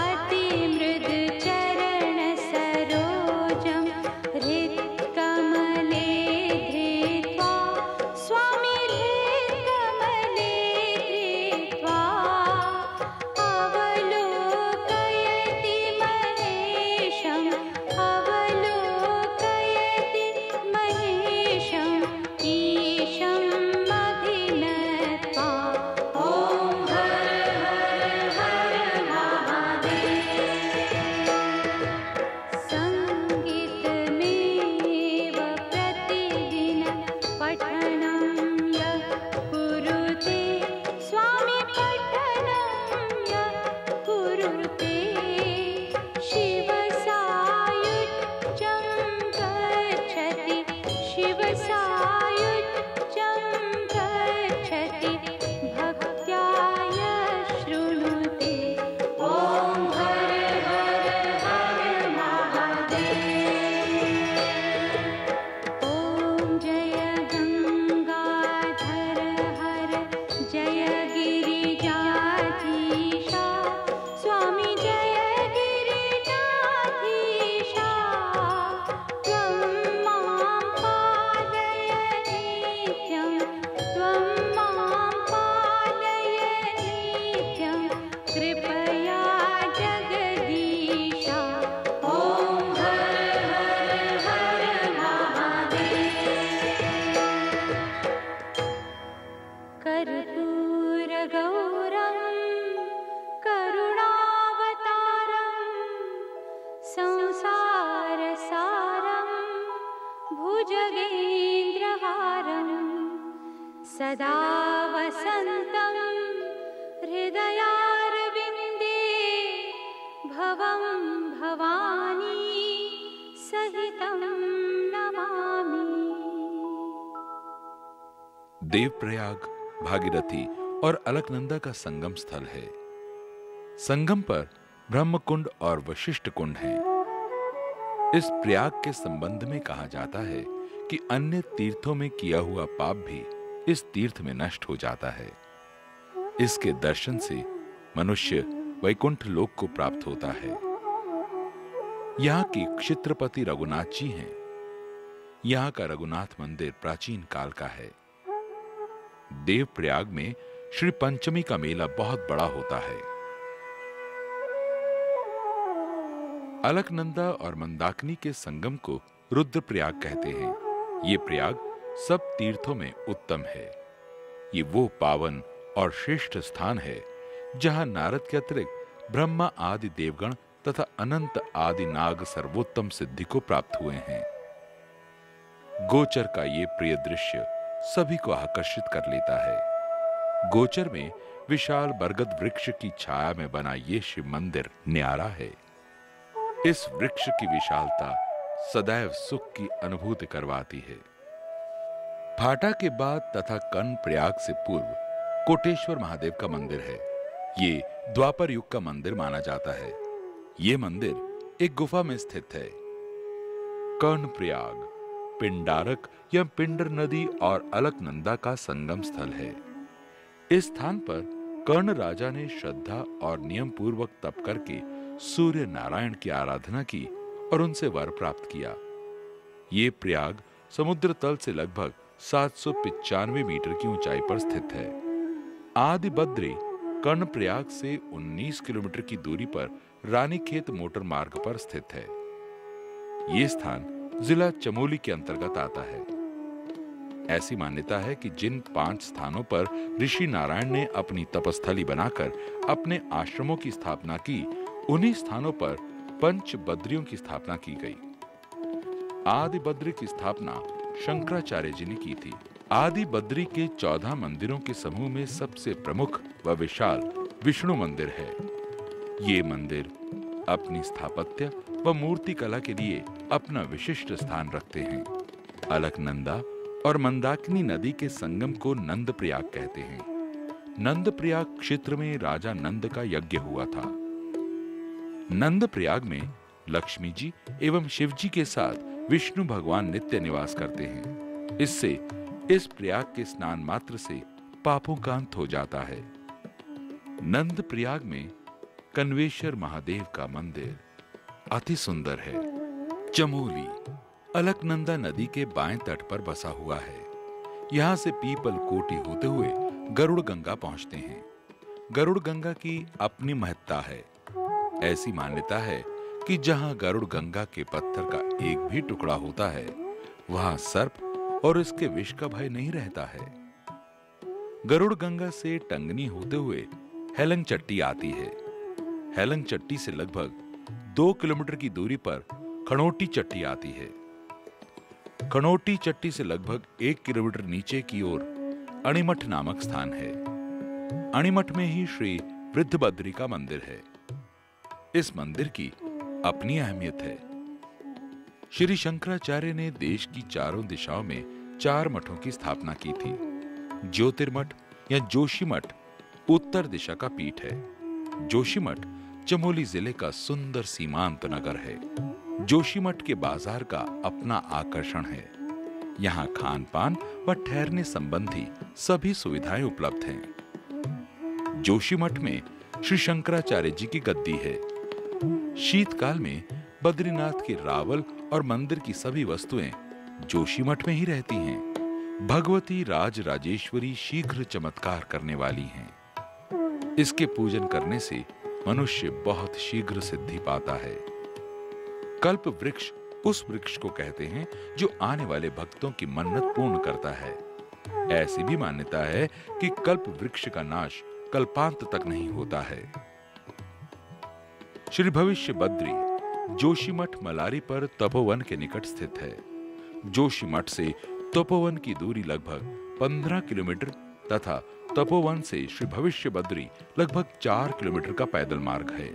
अतिमृदुचरणसरोजं हृत्कमले धृत्वा स्वामी हृत्कमले धृत्वा अवलोकयति महेशम् अवलोकयति महेशम् ईशं मधिनत्वा ॐ हर हर हर महादेव सङ्गीतमेव प्रतिदिन पठनं यः कुरुते स्वामी पठनं यः कुरुते शिवसायुज्यं गच्छति शिवसायुज्यं गच्छति भक्त्या यः शृणुते ॐ हर हर हर महादेव ॐ जय गङ्गाधर हर जय गिरिजाधीशा स्वामी जय गिरिजाधीशा त्वं मां पालय नित्यं त्वं मां पालय नित्यं कृपया जगदीशा ॐ हर हर हर महादेव कर्पूरगौरं करुणावतारं संसारसारं भुजगेन्द्रहारं सदा वसन्तं हृदयारविन्दे भवं भवानी सहितं नमामि। देवप्रयाग भागीरथी और अलकनंदा का संगम स्थल है। संगम पर ब्रह्मकुंड और वशिष्ठ कुंड हैं। इस प्रयाग के संबंध में कहा जाता है कि अन्य तीर्थों में किया हुआ पाप भी इस तीर्थ में नष्ट हो जाता है। इसके दर्शन से मनुष्य वैकुंठ लोक को प्राप्त होता है। यहाँ की क्षेत्रपति रघुनाथ जी हैं। यहाँ का रघुनाथ मंदिर प्राचीन काल का है। देवप्रयाग में श्री पंचमी का मेला बहुत बड़ा होता है। अलकनंदा और मंदाकिनी के संगम को रुद्रप्रयाग कहते हैं। ये प्रयाग सब तीर्थों में उत्तम है। ये वो पावन और श्रेष्ठ स्थान है जहां नारद के अतिरिक्त ब्रह्मा आदि देवगण तथा अनंत आदि नाग सर्वोत्तम सिद्धि को प्राप्त हुए हैं। गोचर का ये प्रिय दृश्य सभी को आकर्षित कर लेता है। गोचर में विशाल बरगद वृक्ष की छाया में बना ये शिव मंदिर न्यारा है। इस वृक्ष की विशालता सदैव सुख की अनुभूति करवाती है। फाटा के बाद तथा कर्णप्रयाग से पूर्व कोटेश्वर महादेव का मंदिर है। ये द्वापर युग का मंदिर माना जाता है। ये मंदिर एक गुफा में स्थित है। कर्णप्रयाग पिंडारक या पिंडर नदी और अलकनंदा का संगम स्थल है। इस स्थान पर कर्ण राजा ने श्रद्धा और नियम पूर्वक तप करके सूर्य नारायण की आराधना की और उनसे वर प्राप्त किया। ये प्रयाग समुद्र तल से लगभग 795 मीटर की ऊंचाई पर स्थित है। आदि बद्री कर्णप्रयाग से 19 किलोमीटर की दूरी पर रानीखेत मोटर मार्ग पर स्थित है। ये स्थान जिला चमोली के अंतर्गत आता है। ऐसी मान्यता है कि जिन 5 स्थानों पर ऋषि नारायण ने अपनी तपस्थली बनाकर अपने आश्रमों की स्थापना की, उन्हीं स्थानों पर पंच बद्रियों की स्थापना की गई। आदि बद्री की स्थापना शंकराचार्य जी ने की थी। आदि बद्री के 14 मंदिरों के समूह में सबसे प्रमुख व विशाल विष्णु मंदिर है। ये मंदिर अपनी स्थापत्य व मूर्ति कला के लिए अपना विशिष्ट स्थान रखते हैं। अलकनंदा और मंदाकिनी नदी के संगम को नंदप्रयाग कहते हैं। नंदप्रयाग क्षेत्र में राजा नंद का यज्ञ हुआ था। नंदप्रयाग में लक्ष्मी जी एवं शिव जी के साथ विष्णु भगवान नित्य निवास करते हैं। इससे इस प्रयाग के स्नान मात्र से पापों का अंत हो जाता है। नंद प्रयाग में कन्वेश्वर महादेव का मंदिर अति सुंदर है। चमोली अलकनंदा नदी के बाएं तट पर बसा हुआ है। यहां से पीपल कोटी होते हुए गरुड़ गंगा पहुंचते हैं। गरुड़ गंगा की अपनी महत्ता है। ऐसी मान्यता है कि जहां गरुड़ गंगा के पत्थर का एक भी टुकड़ा होता है, वहां सर्प और इसके विष का भय नहीं रहता है। गरुड़ गंगा से टंगनी होते हुए हेलंग चट्टी आती है। हेलंग चट्टी से लगभग 2 किलोमीटर की दूरी पर खनोटी चट्टी आती है। खनोटी चट्टी से लगभग 1 किलोमीटर नीचे की ओर अणिमठ नामक स्थान है। अणिमठ में ही श्री वृद्धबद्री का मंदिर है। इस मंदिर की अपनी अहमियत है। श्री शंकराचार्य ने देश की चारों दिशाओं में 4 मठों की स्थापना की थी। ज्योतिर्मठ या जोशीमठ उत्तर दिशा का पीठ है। जोशीमठ चमोली जिले का सुंदर सीमांत नगर है। जोशीमठ के बाजार का अपना आकर्षण है। यहाँ खान पान व ठहरने संबंधी सभी सुविधाएं उपलब्ध हैं। जोशीमठ में श्री शंकराचार्य जी की गद्दी है। शीतकाल में बद्रीनाथ के रावल और मंदिर की सभी वस्तुएं जोशीमठ में ही रहती हैं। भगवती राज राजेश्वरी शीघ्र चमत्कार करने वाली हैं। इसके पूजन करने से मनुष्य बहुत शीघ्र सिद्धि पाता है। कल्प वृक्ष उस वृक्ष को कहते हैं जो आने वाले भक्तों की मन्नत पूर्ण करता है। ऐसी भी मान्यता है कि कल्प वृक्ष का नाश कल्पांत तक नहीं होता है। श्री भविष्य बद्री जोशीमठ मलारी पर तपोवन के निकट स्थित है। जोशीमठ से तपोवन की दूरी लगभग 15 किलोमीटर तथा तपोवन से श्री भविष्य बद्री लगभग 4 किलोमीटर का पैदल मार्ग है।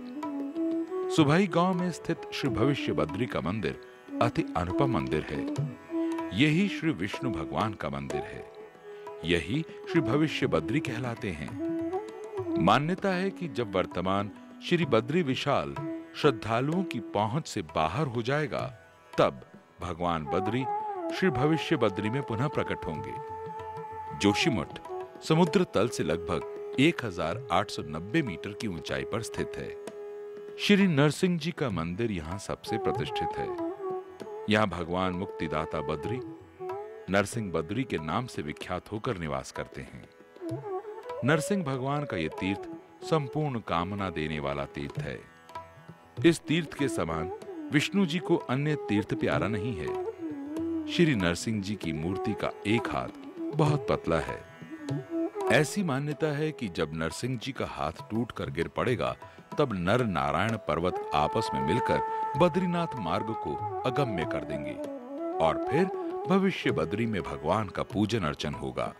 सुभाई गांव में स्थित श्री भविष्य बद्री का मंदिर अति अनुपम मंदिर है। यही श्री विष्णु भगवान का मंदिर है। यही श्री भविष्य बद्री कहलाते हैं। मान्यता है कि जब वर्तमान श्री बद्री विशाल श्रद्धालुओं की पहुंच से बाहर हो जाएगा, तब भगवान बद्री श्री भविष्य बद्री में पुनः प्रकट होंगे। जोशीमठ समुद्र तल से लगभग 1890 मीटर की ऊंचाई पर स्थित है। श्री नरसिंह जी का मंदिर यहाँ सबसे प्रतिष्ठित है। यहाँ भगवान मुक्तिदाता बद्री नरसिंह बद्री के नाम से विख्यात होकर निवास करते हैं। नरसिंह भगवान का यह तीर्थ संपूर्ण कामना देने वाला तीर्थ है। इस तीर्थ के समान विष्णु जी को अन्य तीर्थ प्यारा नहीं है। श्री नरसिंह जी की मूर्ति का एक हाथ बहुत पतला है। ऐसी मान्यता है कि जब नरसिंह जी का हाथ टूटकर गिर पड़ेगा, तब नर नारायण पर्वत आपस में मिलकर बद्रीनाथ मार्ग को अगम्य कर देंगे और फिर भविष्य बद्री में भगवान का पूजन अर्चन होगा।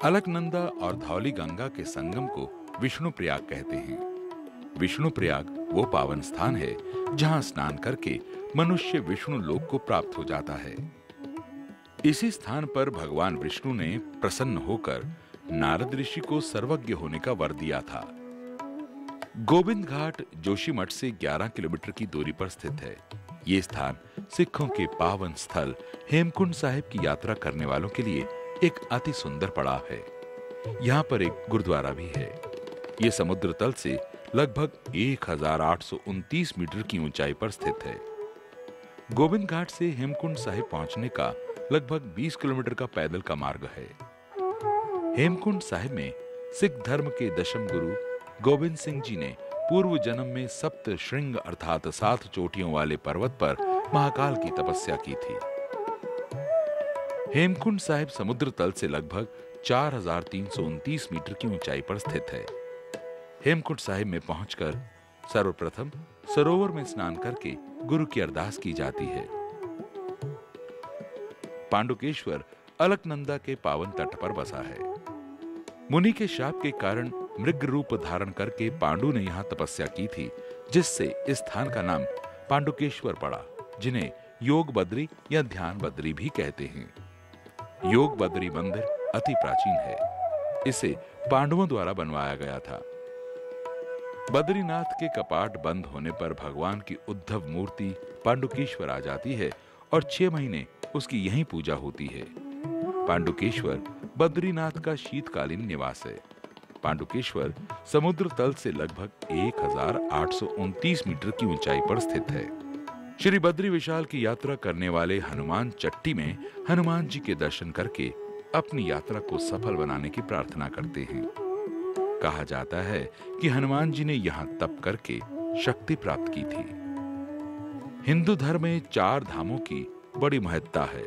अलकनंदा और धौली गंगा के संगम को विष्णु प्रयाग कहते हैं। विष्णु प्रयाग वो पावन स्थान है जहां स्नान करके मनुष्य विष्णु लोक को प्राप्त हो जाता है। इसी स्थान पर भगवान विष्णु ने प्रसन्न होकर नारद ऋषि को सर्वज्ञ होने का वर दिया था। गोविंद घाट जोशीमठ से 11 किलोमीटर की दूरी पर स्थित है। ये स्थान सिखों के पावन स्थल हेमकुंड साहिब की यात्रा करने वालों के लिए एक अति सुंदर पड़ाव है। यहाँ पर एक गुरुद्वारा भी है। ये समुद्र तल से लगभग 1829 मीटर की ऊंचाई पर स्थित है। गोविंद घाट से हेमकुंड साहिब पहुंचने का लगभग 20 किलोमीटर का पैदल का मार्ग है। हेमकुंड साहिब में सिख धर्म के दशम गुरु गोविंद सिंह जी ने पूर्व जन्म में सप्त श्रृंग अर्थात 7 चोटियों वाले पर्वत पर महाकाल की तपस्या की थी। हेमकुंड साहिब समुद्र तल से लगभग 4329 मीटर की ऊंचाई पर स्थित है। हेमकुंड साहिब में पहुंचकर सर्वप्रथम सरोवर में स्नान करके गुरु की अरदास की जाती है। पांडुकेश्वर अलकनंदा के पावन तट पर बसा है। मुनि के शाप के कारण मृग रूप धारण करके पांडु ने यहां तपस्या की थी, जिससे इस स्थान का नाम पांडुकेश्वर पड़ा, जिन्हें योग बद्री या ध्यान बद्री भी कहते हैं। योग बद्री मंदिर अति प्राचीन है। इसे पांडवों द्वारा बनवाया गया था। बद्रीनाथ के कपाट बंद होने पर भगवान की उद्धव मूर्ति पांडुकेश्वर आ जाती है और 6 महीने उसकी यहीं पूजा होती है। पांडुकेश्वर बद्रीनाथ का शीतकालीन निवास है। पांडुकेश्वर समुद्र तल से लगभग 1829 मीटर की ऊंचाई पर स्थित है। श्री बद्री विशाल की यात्रा करने वाले हनुमान चट्टी में हनुमान जी के दर्शन करके अपनी यात्रा को सफल बनाने की प्रार्थना करते हैं। कहा जाता है कि हनुमान जी ने यहां तप करके शक्ति प्राप्त की थी। हिंदू धर्म में 4 धामों की बड़ी महत्ता है।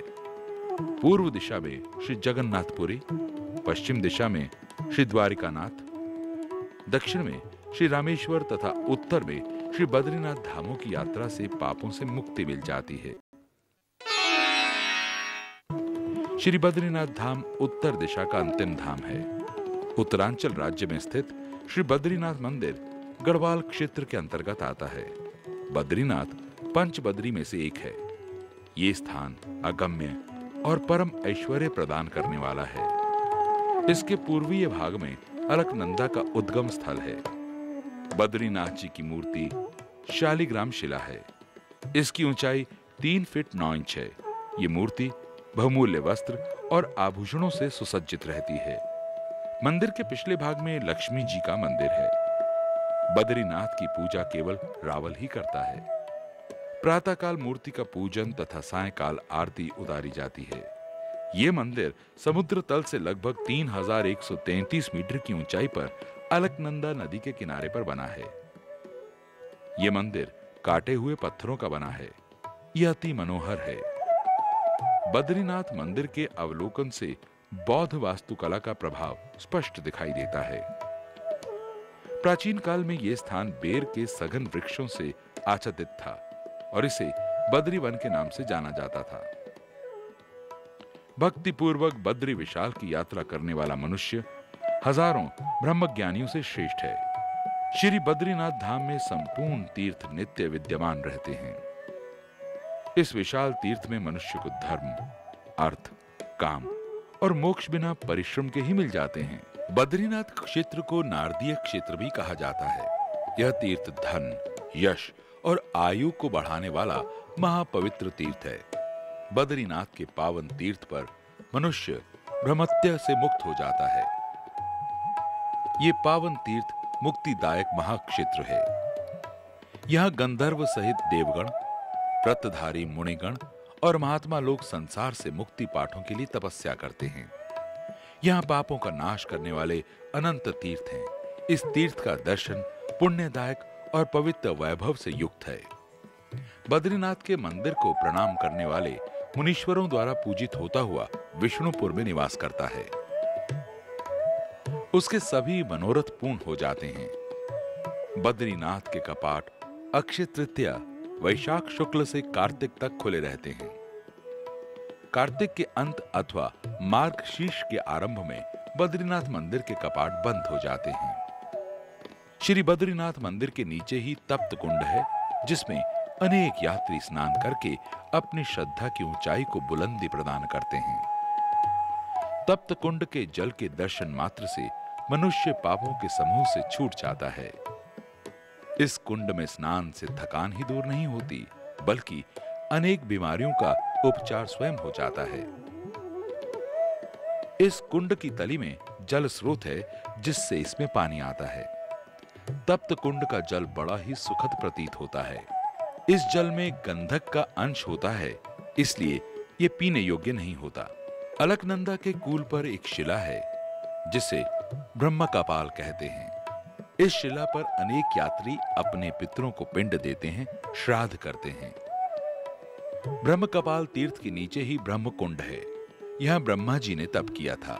पूर्व दिशा में श्री जगन्नाथपुरी, पश्चिम दिशा में श्री द्वारिकानाथ, दक्षिण में श्री रामेश्वर तथा उत्तर में श्री बद्रीनाथ धामों की यात्रा से पापों से मुक्ति मिल जाती है। श्री बद्रीनाथ धाम उत्तर दिशा का अंतिम धाम है। उत्तरांचल राज्य में स्थित श्री बद्रीनाथ मंदिर गढ़वाल क्षेत्र के अंतर्गत आता है। बद्रीनाथ पंच बद्री में से एक है। ये स्थान अगम्य और परम ऐश्वर्य प्रदान करने वाला है। इसके पूर्वीय भाग में अलकनंदा का उद्गम स्थल है। बद्रीनाथ जी की मूर्ति शालिग्राम शिला है। इसकी ऊंचाई 3 फीट 9 इंच है। ये मूर्ति बहुमूल्य वस्त्र और आभूषणों से सुसज्जित रहती है। मंदिर के पिछले भाग में लक्ष्मी जी का मंदिर है। बद्रीनाथ की पूजा केवल रावल ही करता है। प्रातःकाल मूर्ति का पूजन तथा सायंकाल आरती उतारी जाती है। ये मंदिर समुद्र तल से लगभग 3133 मीटर की ऊंचाई पर अलकनंदा नदी के किनारे पर बना है। यह मंदिर काटे हुए पत्थरों का बना है। यह अति मनोहर है। बद्रीनाथ मंदिर के अवलोकन से बौद्ध वास्तुकला का प्रभाव स्पष्ट दिखाई देता है। प्राचीन काल में यह स्थान बेर के सघन वृक्षों से आच्छादित था और इसे बद्री वन के नाम से जाना जाता था। भक्ति पूर्वक बद्री विशाल की यात्रा करने वाला मनुष्य हजारों ब्रह्मज्ञानियों से श्रेष्ठ है। श्री बद्रीनाथ धाम में संपूर्ण तीर्थ नित्य विद्यमान रहते हैं। इस विशाल तीर्थ में मनुष्य को धर्म, अर्थ, काम और मोक्ष बिना परिश्रम के ही मिल जाते हैं। बद्रीनाथ क्षेत्र को नारदीय क्षेत्र भी कहा जाता है। यह तीर्थ धन, यश और आयु को बढ़ाने वाला महापवित्र तीर्थ है। बद्रीनाथ के पावन तीर्थ पर मनुष्य भ्रमत्य से मुक्त हो जाता है। ये पावन तीर्थ मुक्तिदायक महाक्षेत्र है। यहाँ गंधर्व सहित देवगण, व्रतधारी मुनिगण और महात्मा लोग संसार से मुक्ति पाठों के लिए तपस्या करते हैं। यहाँ पापों का नाश करने वाले अनंत तीर्थ हैं। इस तीर्थ का दर्शन पुण्यदायक और पवित्र वैभव से युक्त है। बद्रीनाथ के मंदिर को प्रणाम करने वाले मुनीश्वरों द्वारा पूजित होता हुआ विष्णुपुर में निवास करता है। उसके सभी मनोरथ पूर्ण हो जाते हैं। बद्रीनाथ के कपाट अक्षय तृतीया वैशाख शुक्ल से कार्तिक तक खुले रहते हैं। कार्तिक के अंत अथवा मार्गशीर्ष के आरंभ में बद्रीनाथ मंदिर के कपाट बंद हो जाते हैं। श्री बद्रीनाथ मंदिर के नीचे ही तप्त कुंड है, जिसमें अनेक यात्री स्नान करके अपनी श्रद्धा की ऊंचाई को बुलंदी प्रदान करते हैं। तप्त कुंड के जल के दर्शन मात्र से मनुष्य पापों के समूह से छूट जाता है। इस कुंड में स्नान से थकान ही दूर नहीं होती, बल्कि अनेक बीमारियों का उपचार स्वयं हो जाता है। इस कुंड की तली में जल स्रोत है, जिससे इसमें पानी आता है। तप्त कुंड का जल बड़ा ही सुखद प्रतीत होता है। इस जल में गंधक का अंश होता है, इसलिए यह पीने योग्य नहीं होता। अलकनंदा के कूल पर एक शिला है, जिसे ब्रह्म कपाल कहते हैं। इस शिला पर अनेक यात्री अपने पितरों को पिंड देते हैं, श्राद्ध करते हैं। ब्रह्म कपाल तीर्थ के नीचे ही ब्रह्म कुंड है। यहां ब्रह्मा जी ने तप किया था।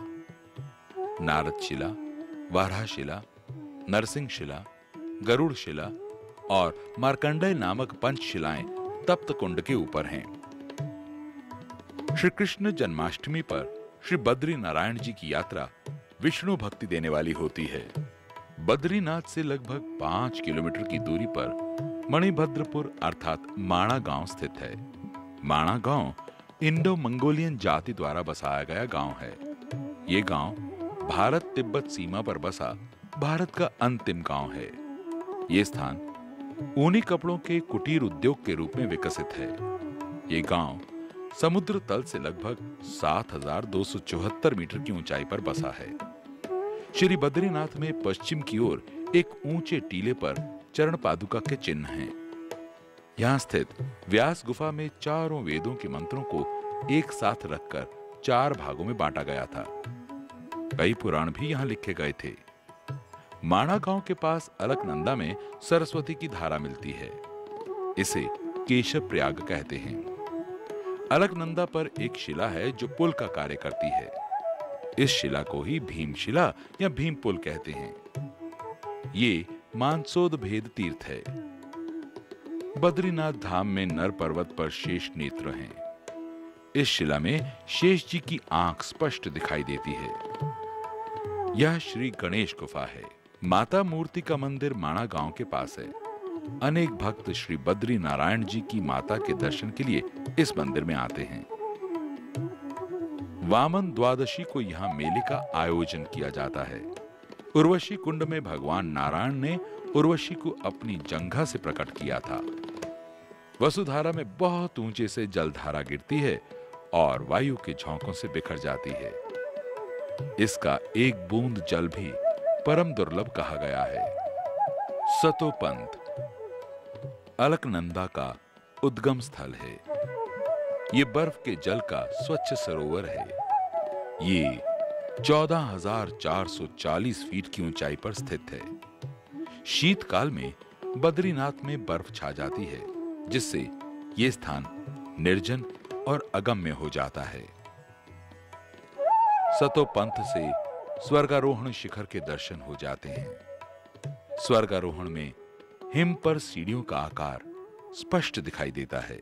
नारद शिला, वाराह शिला, नरसिंह शिला, गरुड़ शिला और मार्कंडेय नामक पंच शिलाएं तप्त कुंड के ऊपर हैं। श्री कृष्ण जन्माष्टमी पर श्री बद्री नारायण जी की यात्रा विष्णु भक्ति देने वाली होती है। बद्रीनाथ से लगभग 5 किलोमीटर की दूरी पर मणिभद्रपुर अर्थात माणा गांव स्थित है। माणा गांव इंडो मंगोलियन जाति द्वारा बसाया गया गांव है। ये गांव भारत तिब्बत सीमा पर बसा भारत का अंतिम गांव है। ये स्थान ऊनी कपड़ों के कुटीर उद्योग के रूप में विकसित है। ये गांव समुद्र तल से लगभग 7,274 मीटर की ऊंचाई पर बसा है। श्री बद्रीनाथ में पश्चिम की ओर एक ऊंचे टीले पर चरण पादुका के चिन्ह हैं। यहां स्थित व्यास गुफा में चारों वेदों के मंत्रों को एक साथ रखकर 4 भागों में बांटा गया था। कई पुराण भी यहां लिखे गए थे। माणा गांव के पास अलकनंदा में सरस्वती की धारा मिलती है। इसे केशव प्रयाग कहते हैं। अलकनंदा पर एक शिला है जो पुल का कार्य करती है। इस शिला को ही भीमशिला या भीम पुल कहते हैं। ये मानसोद भेद तीर्थ है। बद्रीनाथ धाम में नर पर्वत पर शेष नेत्र हैं। इस शिला में शेष जी की आंख स्पष्ट दिखाई देती है। यह श्री गणेश गुफा है। माता मूर्ति का मंदिर माणा गांव के पास है। अनेक भक्त श्री बद्री नारायण जी की माता के दर्शन के लिए इस मंदिर में आते हैं। वामन द्वादशी को यहाँ मेले का आयोजन किया जाता है। उर्वशी कुंड में भगवान नारायण ने उर्वशी को अपनी जंघा से प्रकट किया था। वसुधारा में बहुत ऊंचे से जलधारा गिरती है और वायु के झोंकों से बिखर जाती है। इसका एक बूंद जल भी परम दुर्लभ कहा गया है। सतोपंथ अलकनंदा का उद्गम स्थल है। ये बर्फ के जल का स्वच्छ सरोवर है। ये 14,440 फीट की ऊंचाई पर स्थित है। शीतकाल में बद्रीनाथ में बर्फ छा जाती है, जिससे ये स्थान निर्जन और अगम्य हो जाता है। सतोपंथ से स्वर्गारोहण शिखर के दर्शन हो जाते हैं। स्वर्गारोहण में हिम पर सीढ़ियों का आकार स्पष्ट दिखाई देता है।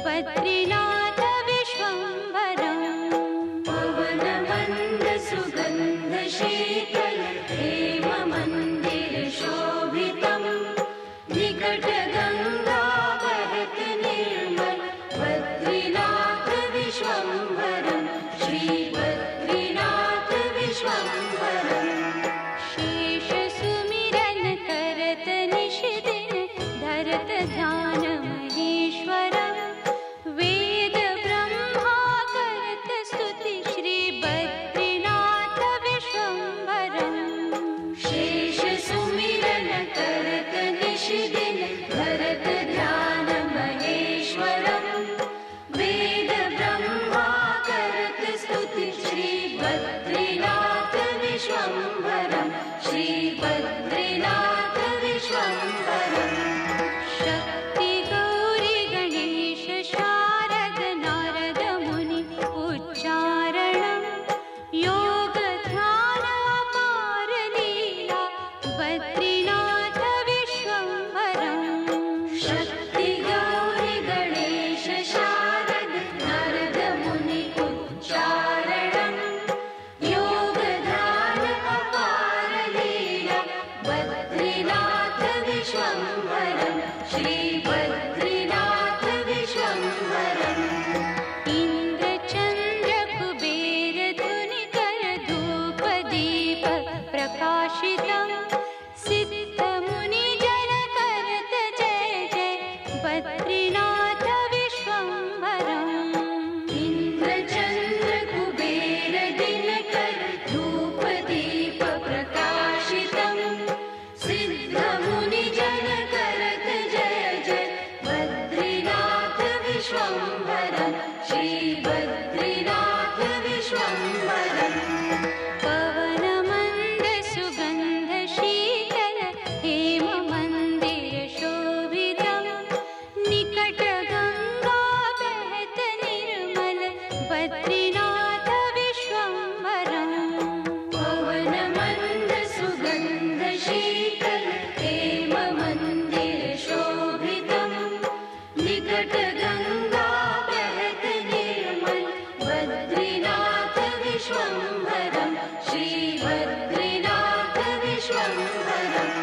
बद्रीनाथ विश्वम्भरं पवनमन्द सुगन्ध शीतल हेम मंदिर शोभितं निकट गंगा बहत निर्मल बद्रीनाथ विश्वम्भरं श्री बद्रीनाथ विश्वम्भरं शेष सुमिरन करत निश दिन धरत ध्यान महेश्वरम् श्री बद्रीनाथ विश्वम्भरं शक्ति विश्वम्भरं श्री बद्रीनाथ विश्वम्भरम् इंद्रचंद्र कुबेर धुनिकर धूप दीप प्रकाशितं सिद्ध मुनि जन करत जय जय बद्रीनाथ विश्वम्भरम् इंद्रचंद्र कुबेर दिनकर धूप दीप प्रकाशितं सिद्ध मुनि जन करत जय जय बद्रीनाथ विश्वम्भरं श्री बद्रीनाथ विश्वम्भरम् पवन मंद सुगंध शीतल हेम मंदिर शोभितं निकट गंगा बहत निर्मल बद्रीनाथ विश्वम्भरम् पवन मंद सुगंध शीतल हेम मंदिर शोभितं निकट गंगा बहत निर्मल बद्रीनाथ विश्वम्भरं श्री बद्रीनाथ विश्वम्भरम्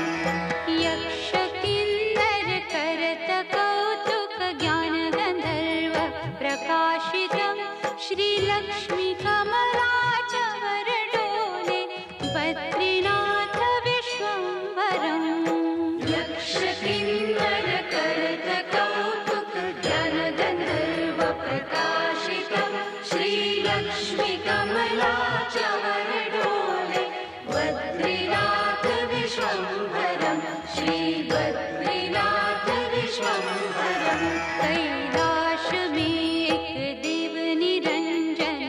यक्ष किन्नर करत कौतुक ज्ञान गंधर्व प्रकाशितं श्री लक्ष्मी कमला चवर डोले बद्रीनाथ विश्वम्भरम् यक्ष किन्नर करत कौतुक ज्ञान गंधर्व प्रकाशितं श्री लक्ष्मी कमला चवर डोले बद्रीनाथ विश्वम्भरं श्री बद्रीनाथ विश्वम्भरम् कैलाश में एक देव निरंजन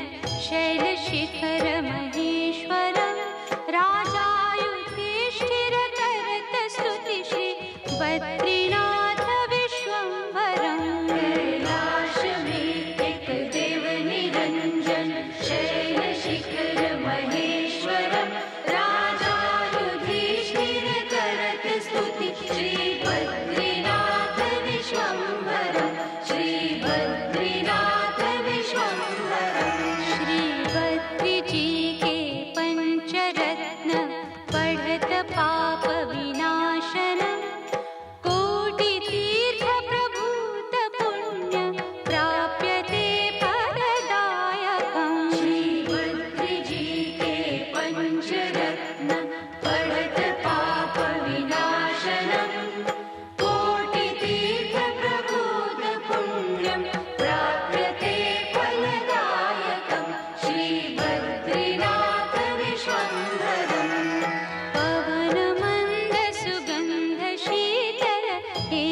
शैल शिखर महेश्वरं राजा युधिष्ठिर करत स्तुति श्री बद्रीनाथ विश्वम्भरम् कैलाश में एक देव निरंजन शैल शिखर महेश्वरं राजा युधिष्ठिर करत स्तुति श्री बद्रीनाथ विश्वम्भरं श्री बद्रीनाथ विश्वम्भरम् श्री बद्री जी के पंचरत्न पढ़त पाप विनाशनम् कोटि तीर्थ प्रभूत पुण्य प्राप्यते फलदायकम् श्री बद्री जी के पंचरत्न पढ़त पाप विनाशनम् कोटि तीर्थ प्रभूत पुण्यं प्राप्यते फलदायकम् श्री बद्रीनाथ विश्वम्भरम् पवन मंद सुगंध शीतल हे